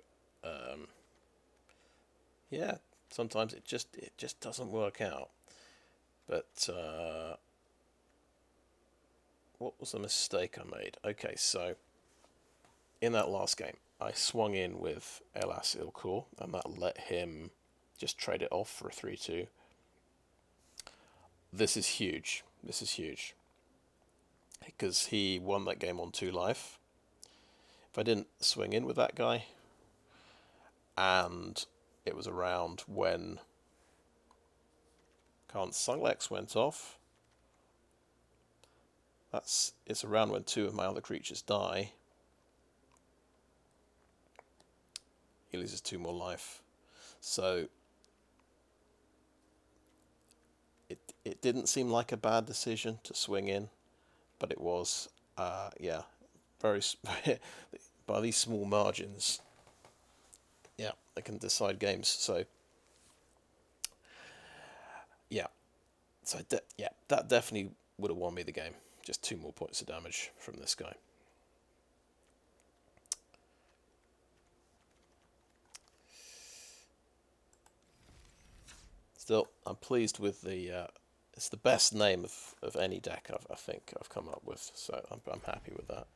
yeah, sometimes it just doesn't work out. But what was the mistake I made? Okay, so in that last game, I swung in with Elas Ilkor, and that let him just trade it off for a 3-2. This is huge. This is huge. Because he won that game on 2 life. If I didn't swing in with that guy, and it was around when Khan Sylex went off, it's around when 2 of my other creatures die. He loses 2 more life. So it didn't seem like a bad decision to swing in, but it was, yeah, very by these small margins, yeah, they can decide games. So yeah, yeah, that definitely would have won me the game. Just 2 more points of damage from this guy. Still, I'm pleased with the. It's the best name of any deck I think I've come up with, so I'm happy with that.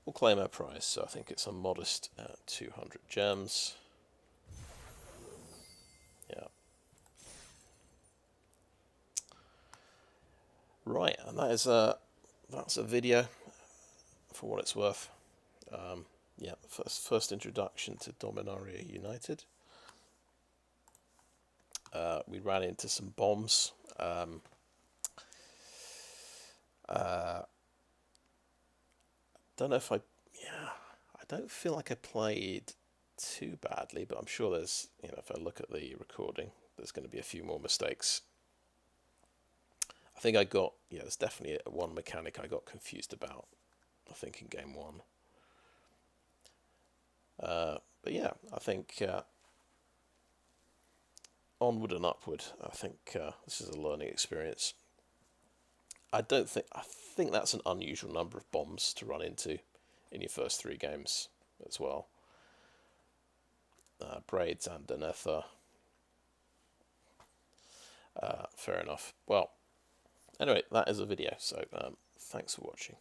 We'll claim our prize, so I think it's a modest 200 gems. Yeah. Right, and that's a video for what it's worth. Yeah, first introduction to Dominaria United. We ran into some bombs. Don't know if I don't feel like I played too badly, but I'm sure there's, if I look at the recording, there's going to be a few more mistakes I think I got, yeah, there's definitely one mechanic I got confused about, I think, in game one. But yeah, I think onward and upward. I think this is a learning experience. I think that's an unusual number of bombs to run into in your first 3 games as well. Braids and Anetha. Fair enough. Well, anyway, that is a video, so thanks for watching.